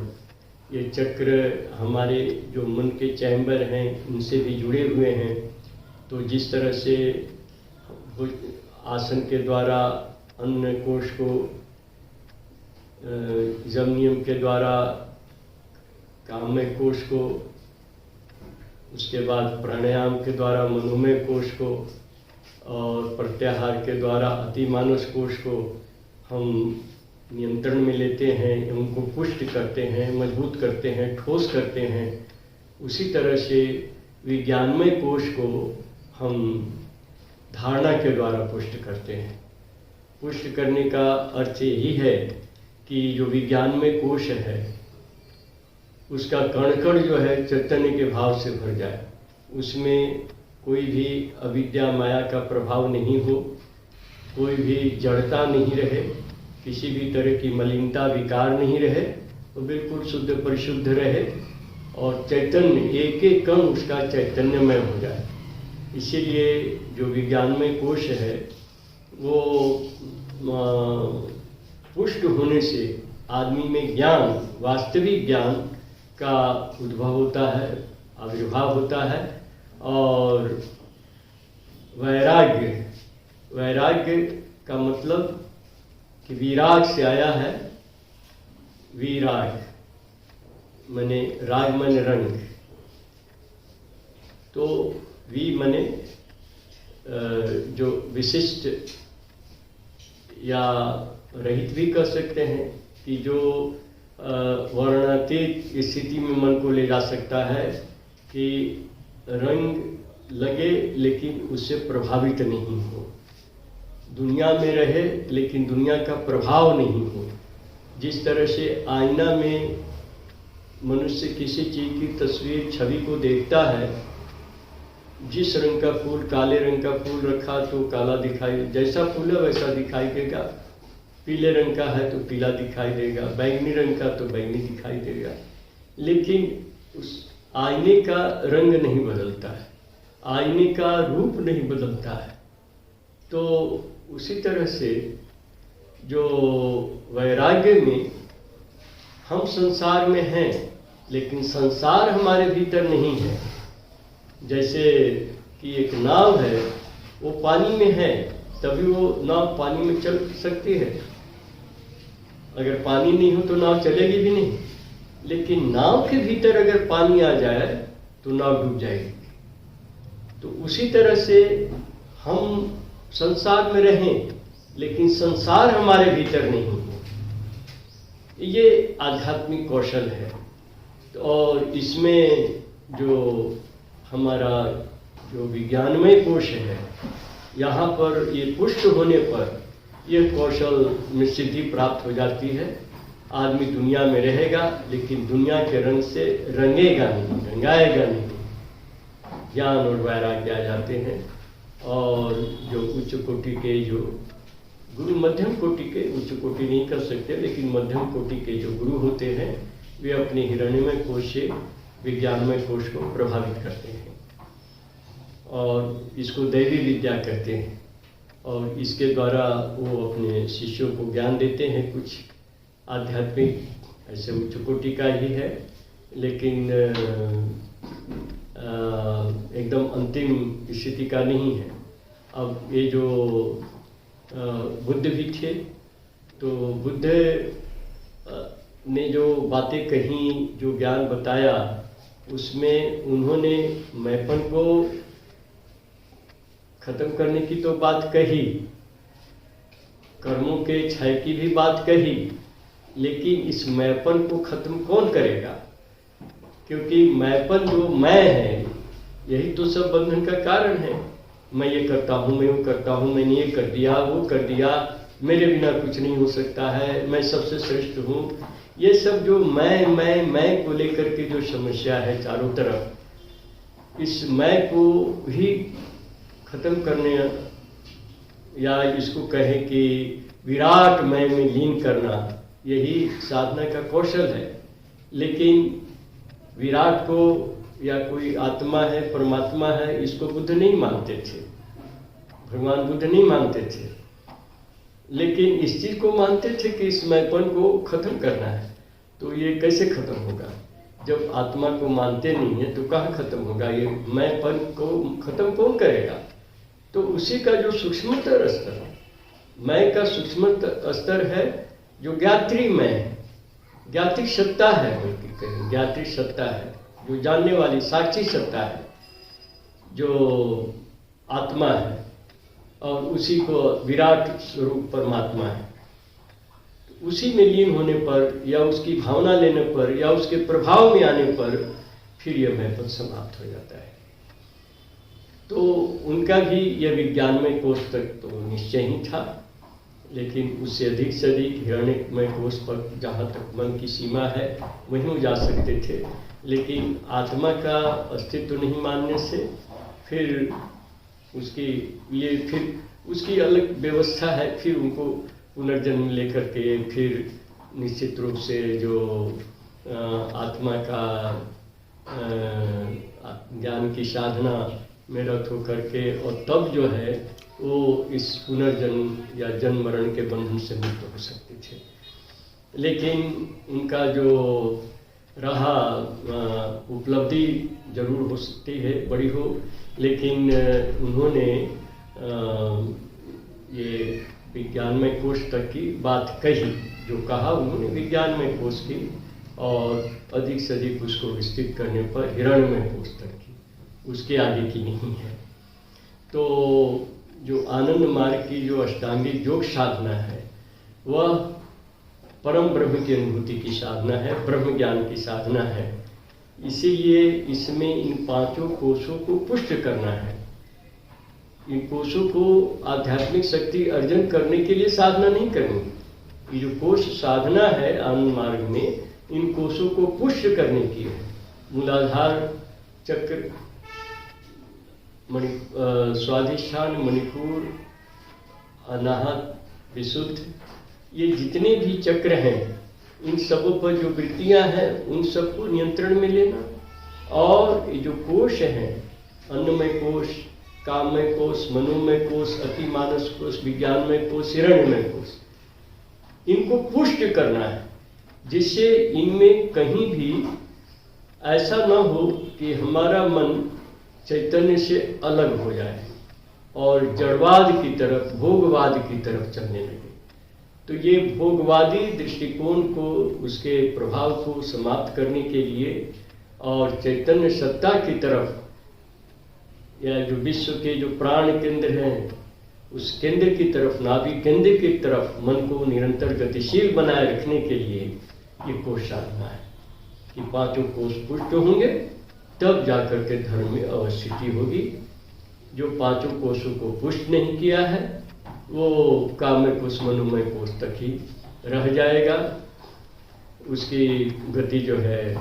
[SPEAKER 1] ये चक्र हमारे जो मन के चैम्बर हैं उनसे भी जुड़े हुए हैं। तो जिस तरह से आसन के द्वारा अन्न कोश को, यम नियम के द्वारा काममय कोश को, उसके बाद प्राणायाम के द्वारा मनोमय कोश को और प्रत्याहार के द्वारा अतिमानस कोश को हम नियंत्रण में लेते हैं, उनको पुष्ट करते हैं, मजबूत करते हैं, ठोस करते हैं। उसी तरह से विज्ञानमय कोश को हम धारणा के द्वारा पुष्ट करते हैं। पुष्ट करने का अर्थ यही है कि जो विज्ञानमय कोश है उसका कण कण जो है चैतन्य के भाव से भर जाए, उसमें कोई भी अविद्या माया का प्रभाव नहीं हो, कोई भी जड़ता नहीं रहे, किसी भी तरह की मलिनता विकार नहीं रहे, तो बिल्कुल शुद्ध परिशुद्ध रहे और चैतन्य एक एक कण उसका चैतन्यमय हो जाए। इसीलिए जो विज्ञानमय कोश है वो पुष्ट होने से आदमी में ज्ञान, वास्तविक ज्ञान का उद्भव होता है, आविर्भाव होता है और वैराग्य, वैराग्य का मतलब कि विराग से आया है। विराग माने राग माने रंग, तो वी माने जो विशिष्ट या रहित भी कर सकते हैं कि जो वर्णातीत स्थिति में मन को ले जा सकता है कि रंग लगे लेकिन उससे प्रभावित नहीं हो, दुनिया में रहे लेकिन दुनिया का प्रभाव नहीं हो। जिस तरह से आईना में मनुष्य किसी चीज़ की तस्वीर, छवि को देखता है, जिस रंग का फूल, काले रंग का फूल रखा तो काला दिखाई, जैसा फूल है वैसा दिखाई देगा, पीले रंग का है तो पीला दिखाई देगा, बैंगनी रंग का तो बैंगनी दिखाई देगा, लेकिन उस आईने का रंग नहीं बदलता है, आईने का रूप नहीं बदलता है। तो उसी तरह से जो वैराग्य में हम संसार में हैं लेकिन संसार हमारे भीतर नहीं है। जैसे कि एक नाव है, वो पानी में है तभी वो नाव पानी में चल सकती है, अगर पानी नहीं हो तो नाव चलेगी भी नहीं। लेकिन नाव के भीतर अगर पानी आ जाए तो नाव डूब जाएगी। तो उसी तरह से हम संसार में रहें लेकिन संसार हमारे भीतर नहीं हो, ये आध्यात्मिक कौशल है। और इसमें जो हमारा जो विज्ञानमय कोश है, यहाँ पर ये पुष्ट होने पर यह कौशल में सिद्धि प्राप्त हो जाती है। आदमी दुनिया में रहेगा लेकिन दुनिया के रंग से रंगेगा नहीं, रंगाएगा नहीं। ज्ञान और वैराग्य आ जाते हैं और जो उच्च कोटि के जो गुरु, मध्यम कोटि के, उच्च कोटि नहीं कर सकते लेकिन मध्यम कोटि के जो गुरु होते हैं वे अपने हिरण्यमय कोश से विज्ञानमय कोश को प्रभावित करते हैं और इसको दैवी विद्या कहते हैं। और इसके द्वारा वो अपने शिष्यों को ज्ञान देते हैं। कुछ आध्यात्मिक ऐसे उच्च कोटि का ही है लेकिन एकदम अंतिम स्थिति का नहीं है। अब ये जो बुद्ध भी थे, तो बुद्ध ने जो बातें कही, जो ज्ञान बताया, उसमें उन्होंने मैपन को खत्म करने की तो बात कही, कर्मों के क्षय की भी बात कही, लेकिन इस मैंपन को खत्म कौन करेगा? क्योंकि मैंपन जो मैं है, यही तो सब बंधन का कारण है। मैं ये करता हूँ, मैं वो करता हूँ, मैंने ये कर दिया, वो कर दिया, मेरे बिना कुछ नहीं हो सकता है, मैं सबसे श्रेष्ठ हूँ। ये सब जो मैं को लेकर के जो समस्या है चारों तरफ, इस मैं को भी खत्म करने, या इसको कहें कि विराट मैं में लीन करना, यही साधना का कौशल है। लेकिन विराट को या कोई आत्मा है, परमात्मा है, इसको बुद्ध नहीं मानते थे, भगवान बुद्ध नहीं मानते थे, लेकिन इस चीज को मानते थे कि इस मैंपन को खत्म करना है। तो ये कैसे खत्म होगा? जब आत्मा को मानते नहीं है तो कहाँ खत्म होगा? ये मैंपन को खत्म कौन करेगा? तो उसी का जो सूक्ष्मतर स्तर है, मैं का सूक्ष्म स्तर है, जो ज्ञात्री मैं है, ज्ञात्री सत्ता है, बल्कि कहें ज्ञात्री सत्ता है, जो जानने वाली साक्षी सत्ता है, जो आत्मा है, और उसी को विराट स्वरूप परमात्मा है। तो उसी में लीन होने पर, या उसकी भावना लेने पर, या उसके प्रभाव में आने पर फिर यह मैंपन समाप्त हो जाता है। तो उनका भी यह विज्ञानमय कोश तक तो निश्चय ही था, लेकिन उससे अधिक से अधिक हिरण्यमय कोश पर जहाँ तक मन की सीमा है वहीं वो जा सकते थे। लेकिन आत्मा का अस्तित्व नहीं मानने से फिर उसकी अलग व्यवस्था है। फिर उनको पुनर्जन्म लेकर के फिर निश्चित रूप से जो आत्मा का ज्ञान की साधना में रत होकर के, और तब जो है वो इस पुनर्जन्म या जन्म मरण के बंधन से मुक्त हो सकते थे। लेकिन उनका जो रहा उपलब्धि जरूर हो सकती है बड़ी हो, लेकिन उन्होंने ये विज्ञानमय कोश तक की बात कही, जो कहा उन्होंने विज्ञानमय कोश की, और अधिक से अधिक उसको विस्तृत करने पर हिरण्यमय कोश तक की, उसके आगे की नहीं है। तो जो आनंद मार्ग की जो अष्टांगिक योग साधना है, वह परम ब्रह्म की अनुभूति की साधना है, ब्रह्म ज्ञान की साधना है। इसीलिए इसमें इन पांचों कोशों को पुष्ट करना है। इन कोशों को आध्यात्मिक शक्ति अर्जन करने के लिए साधना नहीं करनी। ये जो कोश साधना है आनंद मार्ग में, इन कोशों को पुष्ट करने की है। मूलाधार चक्र, स्वाधिष्ठान, मणिपुर, अनाहत, विशुद्ध, ये जितने भी चक्र हैं, इन सबों पर जो वृत्तियां हैं उन सबको नियंत्रण में लेना। और ये जो कोश हैं, अन्नमय कोश, काममय कोश, मनोमय कोश, अतिमानस कोश, विज्ञानमय कोश, हिरण्यमय कोश, इनको पुष्ट करना है, जिससे इनमें कहीं भी ऐसा न हो कि हमारा मन चैतन्य से अलग हो जाए और जड़वाद की तरफ, भोगवाद की तरफ चलने लगे। तो ये भोगवादी दृष्टिकोण को, उसके प्रभाव को समाप्त करने के लिए और चैतन्य सत्ता की तरफ, या जो विश्व के जो प्राण केंद्र हैं उस केंद्र की तरफ, नाभि केंद्र की तरफ मन को निरंतर गतिशील बनाए रखने के लिए ये कोश साधना है कि पांचों कोश पुष्ट होंगे, तब जाकर के धर्म में अवस्थिति होगी। जो पांचों कोशों को पुष्ट नहीं किया है वो काममय कोश, मनोमय कोश तक ही रह जाएगा। उसकी गति जो है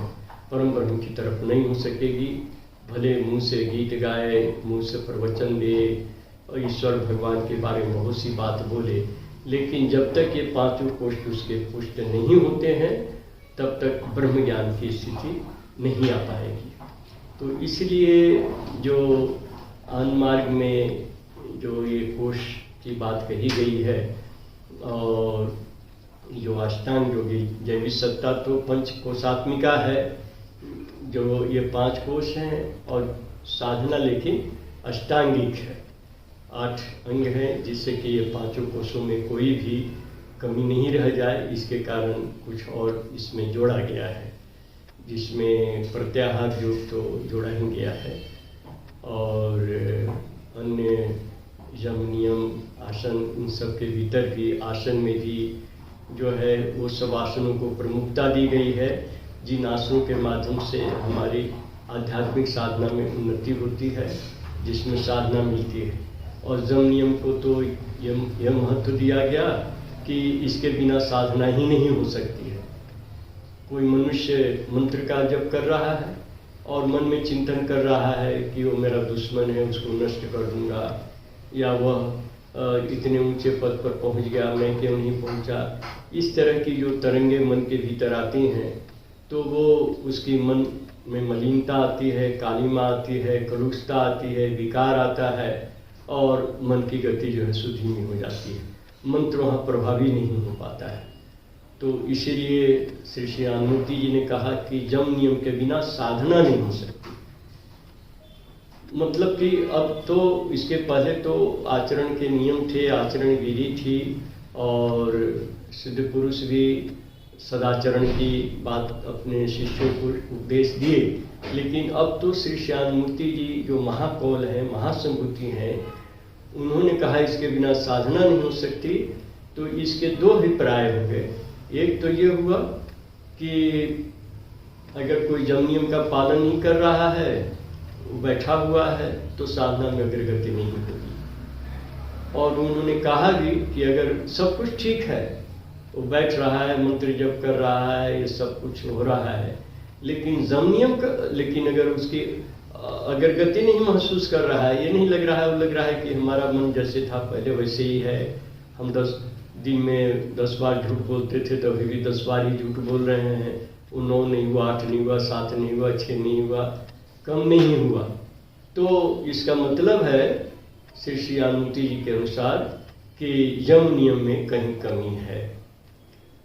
[SPEAKER 1] परम ब्रह्म की तरफ नहीं हो सकेगी। भले मुंह से गीत गाए, मुंह से प्रवचन दे और ईश्वर भगवान के बारे में बहुत सी बात बोले, लेकिन जब तक ये पांचों कोश उसके पुष्ट नहीं होते हैं तब तक ब्रह्म ज्ञान की स्थिति नहीं आ पाएगी। तो इसलिए जो आनंद मार्ग में जो ये कोश की बात कही गई है, और जो अष्टांग योगी जैविक सत्ता तो पंच कोशात्मिका है, जो ये पांच कोश हैं, और साधना लेकिन अष्टांगिक है, 8 अंग हैं, जिससे कि ये पांचों कोशों में कोई भी कमी नहीं रह जाए। इसके कारण कुछ और इसमें जोड़ा गया है, जिसमें प्रत्याहार योग तो जोड़ा ही गया है, और अन्य यम नियम आसन, इन सब के भीतर भी आसन में भी जो है वो सब आसनों को प्रमुखता दी गई है, जिन आसनों के माध्यम से हमारी आध्यात्मिक साधना में उन्नति होती है, जिसमें साधना मिलती है। और यम नियम को तो यह महत्व दिया गया कि इसके बिना साधना ही नहीं हो सकती है। कोई मनुष्य मंत्र का जप कर रहा है और मन में चिंतन कर रहा है कि वो मेरा दुश्मन है, उसको नष्ट कर दूंगा, या वह इतने ऊंचे पद पर पहुंच गया, मैं क्यों नहीं पहुंचा, इस तरह की जो तरंगे मन के भीतर आती हैं, तो वो उसकी मन में मलिनता आती है, कालिमा आती है, कलुषता आती है, विकार आता है और मन की गति जो है सुधीमी हो जाती है, मंत्र वहाँ प्रभावी नहीं हो पाता है। तो इसीलिए श्री श्यामूर्ति जी ने कहा कि यम नियम के बिना साधना नहीं हो सकती। मतलब कि अब तो इसके पहले तो आचरण के नियम थे, आचरण विधि थी और सिद्ध पुरुष भी सदाचरण की बात अपने शिष्यों को उपदेश दिए, लेकिन अब तो श्री श्यामूर्ति जी जो महाकौल हैं, महासंभूति हैं, उन्होंने कहा इसके बिना साधना नहीं हो सकती। तो इसके दो अभिप्राय हो गए। एक तो ये हुआ कि अगर कोई यम नियम का पालन नहीं कर रहा है, बैठा हुआ है, तो साधना में अग्रगति नहीं होगी। और उन्होंने कहा भी कि अगर सब कुछ ठीक है, वो बैठ रहा है, मंत्र जप कर रहा है, ये सब कुछ हो रहा है, लेकिन यम नियम का, लेकिन अगर उसकी अग्रगति नहीं महसूस कर रहा है, ये नहीं लग रहा है, वो लग रहा है कि हमारा मन जैसे था पहले वैसे ही है, हम 10 दिन में 10 बार झूठ बोलते थे तो अभी भी 10 बार ही झूठ बोल रहे हैं, वो 9 नहीं हुआ, 8 नहीं हुआ, 7 नहीं हुआ, 6 नहीं हुआ, कम नहीं हुआ। तो इसका मतलब है श्री श्यामूर्ति जी के अनुसार कि यम नियम में कहीं कमी है।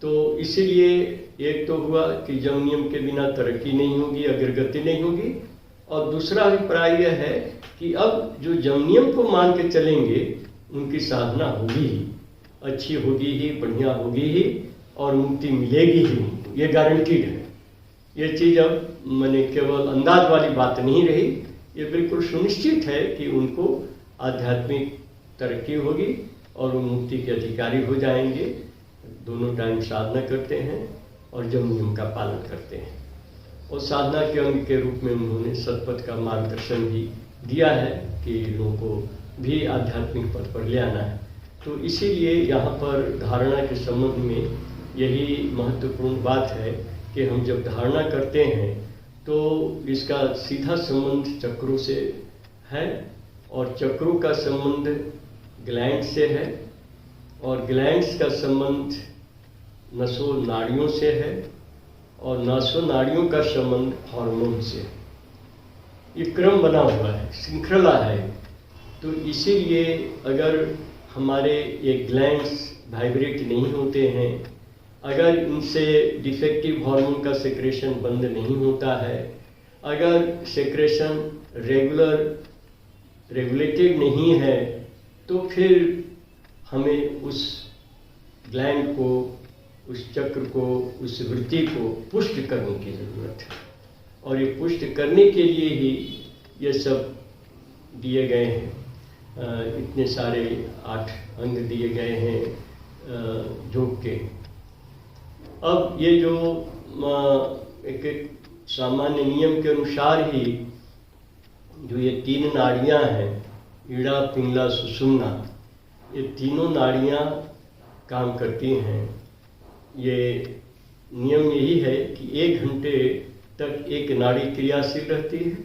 [SPEAKER 1] तो इसीलिए एक तो हुआ कि यम नियम के बिना तरक्की नहीं होगी, अग्रगति नहीं होगी, और दूसरा अभिप्राय यह है कि अब जो यम नियम को मान के चलेंगे उनकी साधना होगी ही, अच्छी होगी ही, बढ़िया होगी ही, और मुक्ति मिलेगी ही, ये गारंटीड है। ये चीज़ अब मैंने केवल अंदाज वाली बात नहीं रही, ये बिल्कुल सुनिश्चित है कि उनको आध्यात्मिक तरक्की होगी और वो मुक्ति के अधिकारी हो जाएंगे। दोनों टाइम साधना करते हैं और यम नियम का पालन करते हैं, और साधना के अंग के रूप में उन्होंने सतपथ का मार्गदर्शन भी दिया है कि लोगों को भी आध्यात्मिक पथ पर ले आना है। तो इसीलिए यहाँ पर धारणा के संबंध में यही महत्वपूर्ण बात है कि हम जब धारणा करते हैं तो इसका सीधा संबंध चक्रों से है, और चक्रों का संबंध ग्लैंड से है, और ग्लैंड्स का संबंध नसों नाड़ियों से है, और नसों नाड़ियों का संबंध हार्मोन से है। ये क्रम बना हुआ है, श्रृंखला है। तो इसीलिए अगर हमारे ये ग्लैंड्स वाइब्रेट नहीं होते हैं, अगर इनसे डिफेक्टिव हार्मोन का सेक्रेशन बंद नहीं होता है, अगर सेक्रेशन रेगुलेटेड नहीं है, तो फिर हमें उस ग्लैंड को, उस चक्र को, उस वृत्ति को पुष्ट करने की ज़रूरत है। और ये पुष्ट करने के लिए ही ये सब दिए गए हैं, इतने सारे 8 अंग दिए गए हैं योग के। अब ये जो एक सामान्य नियम के अनुसार ही जो ये 3 नाड़ियाँ हैं, ईड़ा, पिंगला, सुषुम्ना, ये तीनों नाड़ियाँ काम करती हैं। ये नियम यही है कि 1 घंटे तक एक नाड़ी क्रियाशील रहती है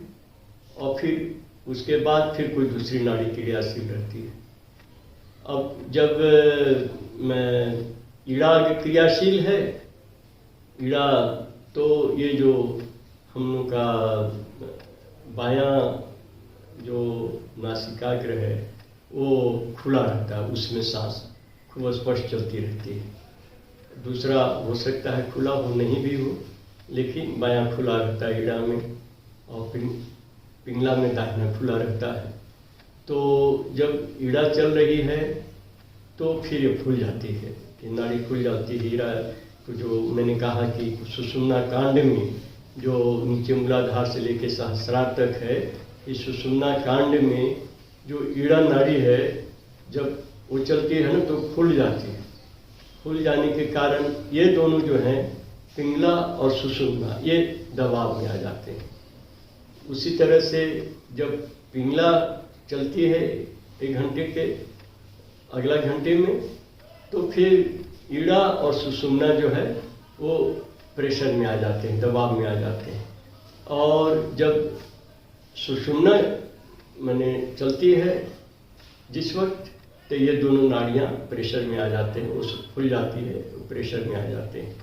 [SPEAKER 1] और फिर उसके बाद फिर कोई दूसरी नाड़ी क्रियाशील रहती है। अब जब ईड़ा क्रियाशील है, ईड़ा तो ये जो हम लोग का बायां जो नासिकाग्र है वो खुला रहता है, उसमें सांस खूब स्पष्ट चलती रहती है। दूसरा हो सकता है खुला हो, नहीं भी हो, लेकिन बायां खुला रहता है ईड़ा में, और पिंगला में दाहिना खुला रहता है। तो जब ईड़ा चल रही है तो फिर ये खुल जाती है, कि नाड़ी खुल जाती है। ईड़ा तो जो मैंने कहा कि सुषुम्ना कांड में जो नीचे मूलाधार से लेकर सहस्रार तक है, इस सुषुम्ना कांड में जो ईड़ा नाड़ी है जब वो चलती है ना तो फूल जाती है। फूल जाने के कारण ये दोनों जो हैं पिंगला और सुषुम्ना ये दबाव में आ जाते हैं। उसी तरह से जब पिंगला चलती है 1 घंटे के अगला घंटे में, तो फिर ईड़ा और सुषुम्ना जो है वो प्रेशर में आ जाते हैं, दबाव में आ जाते हैं। और जब सुषुम्ना माने चलती है जिस वक्त, तो ये दोनों नाड़ियाँ प्रेशर में आ जाते हैं, वो खुल जाती है, वो प्रेशर में आ जाते हैं।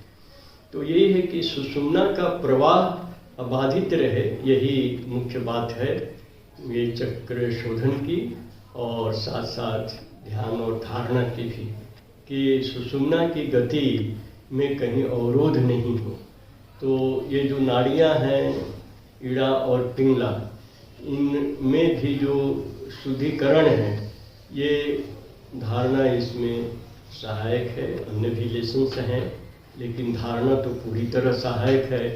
[SPEAKER 1] तो यही है कि सुषुम्ना का प्रवाह अबाधित रहे, यही मुख्य बात है ये चक्र शोधन की, और साथ साथ ध्यान और धारणा की भी, कि सुषुम्ना की गति में कहीं अवरोध नहीं हो। तो ये जो नाड़ियाँ हैं ईड़ा और पिंगला, इनमें भी जो शुद्धिकरण है, ये धारणा इसमें सहायक है। अन्य भी लेसन्स हैं, लेकिन धारणा तो पूरी तरह सहायक है,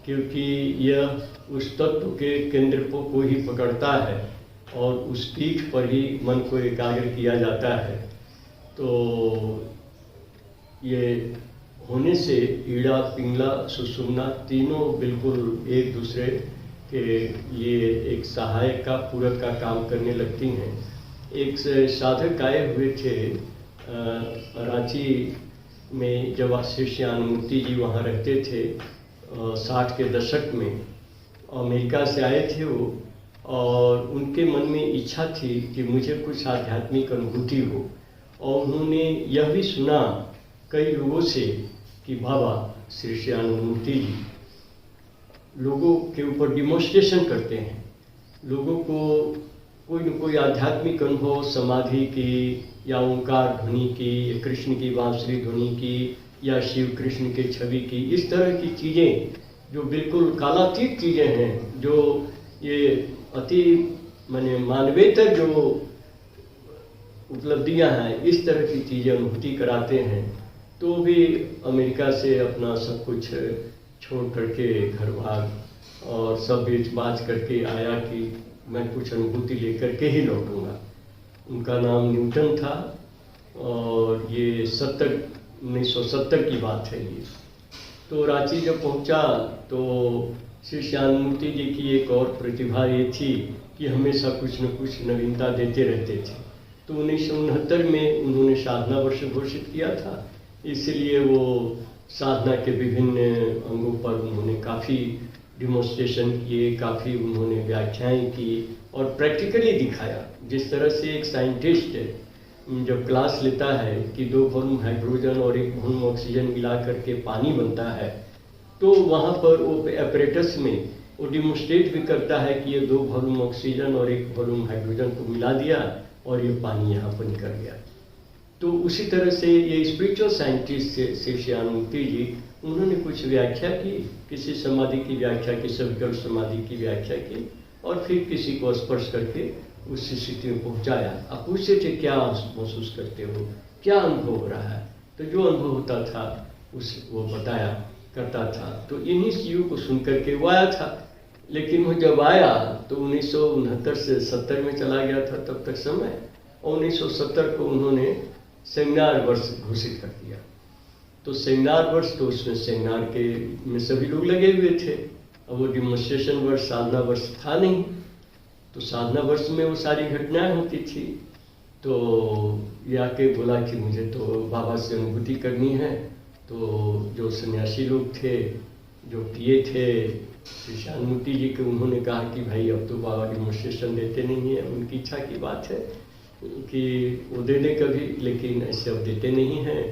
[SPEAKER 1] क्योंकि यह उस तत्व के केंद्र को ही पकड़ता है और उस पीठ पर ही मन को एकाग्र किया जाता है। तो ये होने से ईड़ा पिंगला सुषुम्ना तीनों बिल्कुल एक दूसरे के लिए एक सहायक का पूरक का काम करने लगती हैं। एक साधक आए हुए थे रांची में, जब श्री श्याममूर्ति जी वहाँ रहते थे 60 के दशक में, अमेरिका से आए थे वो, और उनके मन में इच्छा थी कि मुझे कुछ आध्यात्मिक अनुभूति हो। और उन्होंने यह भी सुना कई लोगों से कि बाबा श्री श्याममूर्ति जी लोगों के ऊपर डिमोन्स्ट्रेशन करते हैं, लोगों को कोई न कोई आध्यात्मिक अनुभव समाधि की या ओंकार ध्वनि की या कृष्ण की बांसुरी ध्वनि की या शिव कृष्ण के छवि की, इस तरह की चीज़ें जो बिल्कुल कालातीत चीज़ें हैं, जो ये अति माने मानवेतर जो उपलब्धियां हैं, इस तरह की चीज़ें अनुभूति कराते हैं। तो भी अमेरिका से अपना सब कुछ छोड़ करके घर बार और सब बेच बाज करके आया कि मैं कुछ अनुभूति लेकर के ही लौटूंगा। उनका नाम न्यूटन था और ये 1970 की बात है ये। तो रांची जब पहुंचा तो श्री श्याममूर्ति जी की एक और प्रतिभा ये थी कि हमेशा कुछ न कुछ नवीनता देते रहते थे। तो 1969 में उन्होंने साधना वर्ष घोषित किया था, इसलिए वो साधना के विभिन्न अंगों पर उन्होंने काफ़ी डिमोन्स्ट्रेशन किए, काफ़ी उन्होंने व्याख्याएं की और प्रैक्टिकली दिखाया। जिस तरह से एक साइंटिस्ट जब क्लास लेता है कि 2 वॉल्यूम हाइड्रोजन और 1 वॉल्यूम ऑक्सीजन मिला करके पानी बनता है, तो वहाँ पर वो एपरेटस में वो डिमोन्स्ट्रेट भी करता है कि ये 2 वॉल्यूम ऑक्सीजन और 1 वॉल्यूम हाइड्रोजन को मिला दिया और ये पानी यहाँ पर निकल गया। तो उसी तरह से ये स्पिरिचुअल साइंटिस्ट श्री श्याममूर्ति जी, उन्होंने कुछ व्याख्या की, किसी समाधि की व्याख्या की, सविकल्प समाधि की व्याख्या की, और फिर किसी को स्पर्श करके उस स्थिति में पहुँचाया। आप पूछते थे क्या महसूस करते हो, क्या अनुभव हो रहा है, तो जो अनुभव होता था वो बताया करता था। तो इन्हीं चीज़ों को सुन करके वो आया था। लेकिन वो जब आया तो 1969 से 70 में चला गया था तब तक समय, और 1970 को उन्होंने सेमिनार वर्ष घोषित कर दिया। तो सेमिनार वर्ष, तो उसमें सेमिनार के में सभी लोग लगे हुए थे। अब वो डिमोन्स्ट्रेशन वर्ष, साधना वर्ष था नहीं। तो साधना वर्ष में वो सारी घटनाएं होती थी। तो ये आके बोला कि मुझे तो बाबा से अनुभूति करनी है। तो जो सन्यासी लोग थे, जो पिए थे श्री श्याममूर्ति जी के, उन्होंने कहा कि भाई अब तो बाबा डिमोन्स्ट्रेशन देते नहीं है। उनकी इच्छा की बात है कि वो दे दें कभी, लेकिन ऐसे अब देते नहीं हैं,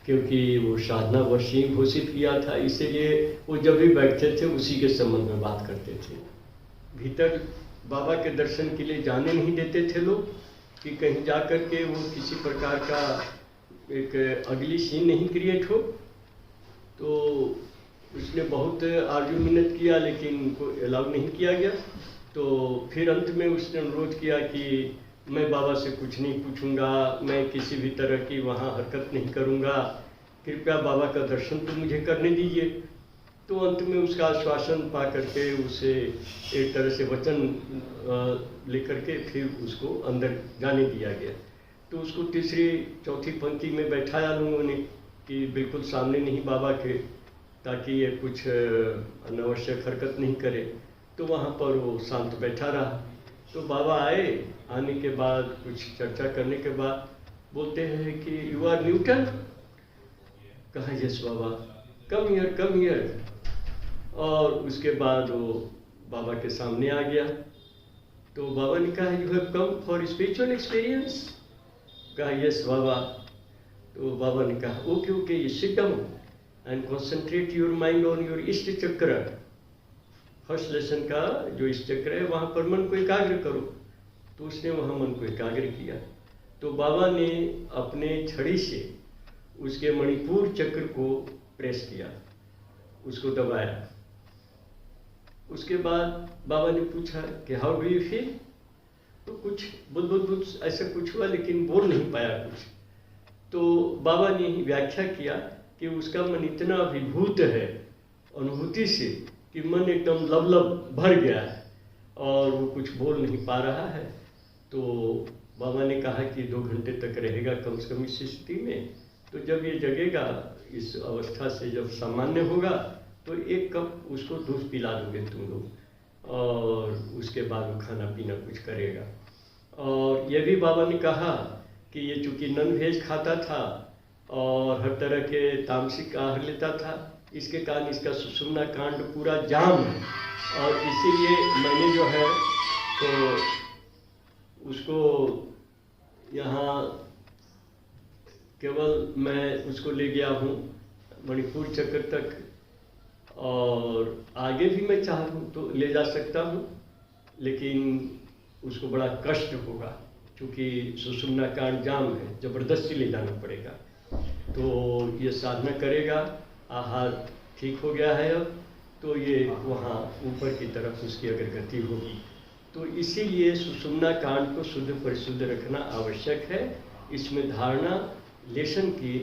[SPEAKER 1] क्योंकि वो साधना वर्ष ही घोषित किया था। इसीलिए वो जब भी बैठते थे उसी के संबंध में बात करते थे। भीतर बाबा के दर्शन के लिए जाने नहीं देते थे लोग, कि कहीं जा कर के वो किसी प्रकार का एक अगली सीन नहीं क्रिएट हो। तो उसने बहुत आर्ग्यूमेंट किया, लेकिन उनको अलाउ नहीं किया गया। तो फिर अंत में उसने अनुरोध किया कि मैं बाबा से कुछ नहीं पूछूंगा, मैं किसी भी तरह की वहाँ हरकत नहीं करूँगा, कृपया बाबा का दर्शन तो मुझे करने दीजिए। तो अंत में उसका आश्वासन पा करके उसे एक तरह से वचन लेकर के फिर उसको अंदर जाने दिया गया। तो उसको तीसरी चौथी पंक्ति में बैठाया लोगों ने कि बिल्कुल सामने नहीं बाबा के, ताकि ये कुछ अनावश्यक हरकत नहीं करे। तो वहाँ पर वो शांत बैठा रहा। तो बाबा आए, आने के बाद कुछ चर्चा करने के बाद बोलते हैं कि यू आर न्यूटन। कहा yes Baba, come here come here. और उसके बाद वो बाबा के सामने आ गया। तो बाबा ने कहा you have come for spiritual experience. कहा यस बाबा। तो बाबा ने कहा okay okay, you sit down and concentrate your mind on your इष्ट चक्र। फर्स्ट लेसन का जो इष्ट चक्र है वहाँ पर मन को एकाग्र करो। तो उसने वहाँ मन को एकाग्र किया। तो बाबा ने अपने छड़ी से उसके मणिपुर चक्र को प्रेस किया, उसको दबाया। उसके बाद बाबा ने पूछा कि हाउ डू यू फील। तो कुछ बुद्ध ऐसा कुछ हुआ, लेकिन बोल नहीं पाया कुछ। तो बाबा ने ही व्याख्या किया कि उसका मन इतना अभिभूत है अनुभूति से कि मन एकदम लबलब भर गया है और वो कुछ बोल नहीं पा रहा है। तो बाबा ने कहा कि 2 घंटे तक रहेगा कम से कम इस स्थिति में। तो जब ये जगेगा, इस अवस्था से जब सामान्य होगा, तो 1 कप उसको दूध पिला दोगे तुम लोग, और उसके बाद वो खाना पीना कुछ करेगा। और ये भी बाबा ने कहा कि ये चूँकि नॉन वेज खाता था और हर तरह के तामसिक आहार लेता था, इसके कारण इसका सुषुम्ना कांड पूरा जाम है। और इसीलिए मैंने जो है तो उसको यहाँ केवल मैं उसको ले गया हूँ मणिपुर चक्र तक, और आगे भी मैं चाहूँ तो ले जा सकता हूँ, लेकिन उसको बड़ा कष्ट होगा क्योंकि सुषुम्ना कांड जाम है, ज़बरदस्ती ले जाना पड़ेगा। तो ये साधना करेगा, आहार ठीक हो गया है अब, तो ये वहाँ ऊपर की तरफ उसकी अग्रगति होगी। तो इसीलिए सुषुम्ना कांड को शुद्ध परिशुद्ध रखना आवश्यक है। इसमें धारणा लेशन की,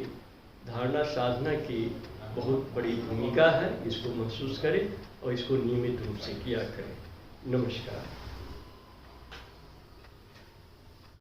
[SPEAKER 1] धारणा साधना की बहुत बड़ी भूमिका है। इसको महसूस करें और इसको नियमित रूप से किया करें। नमस्कार।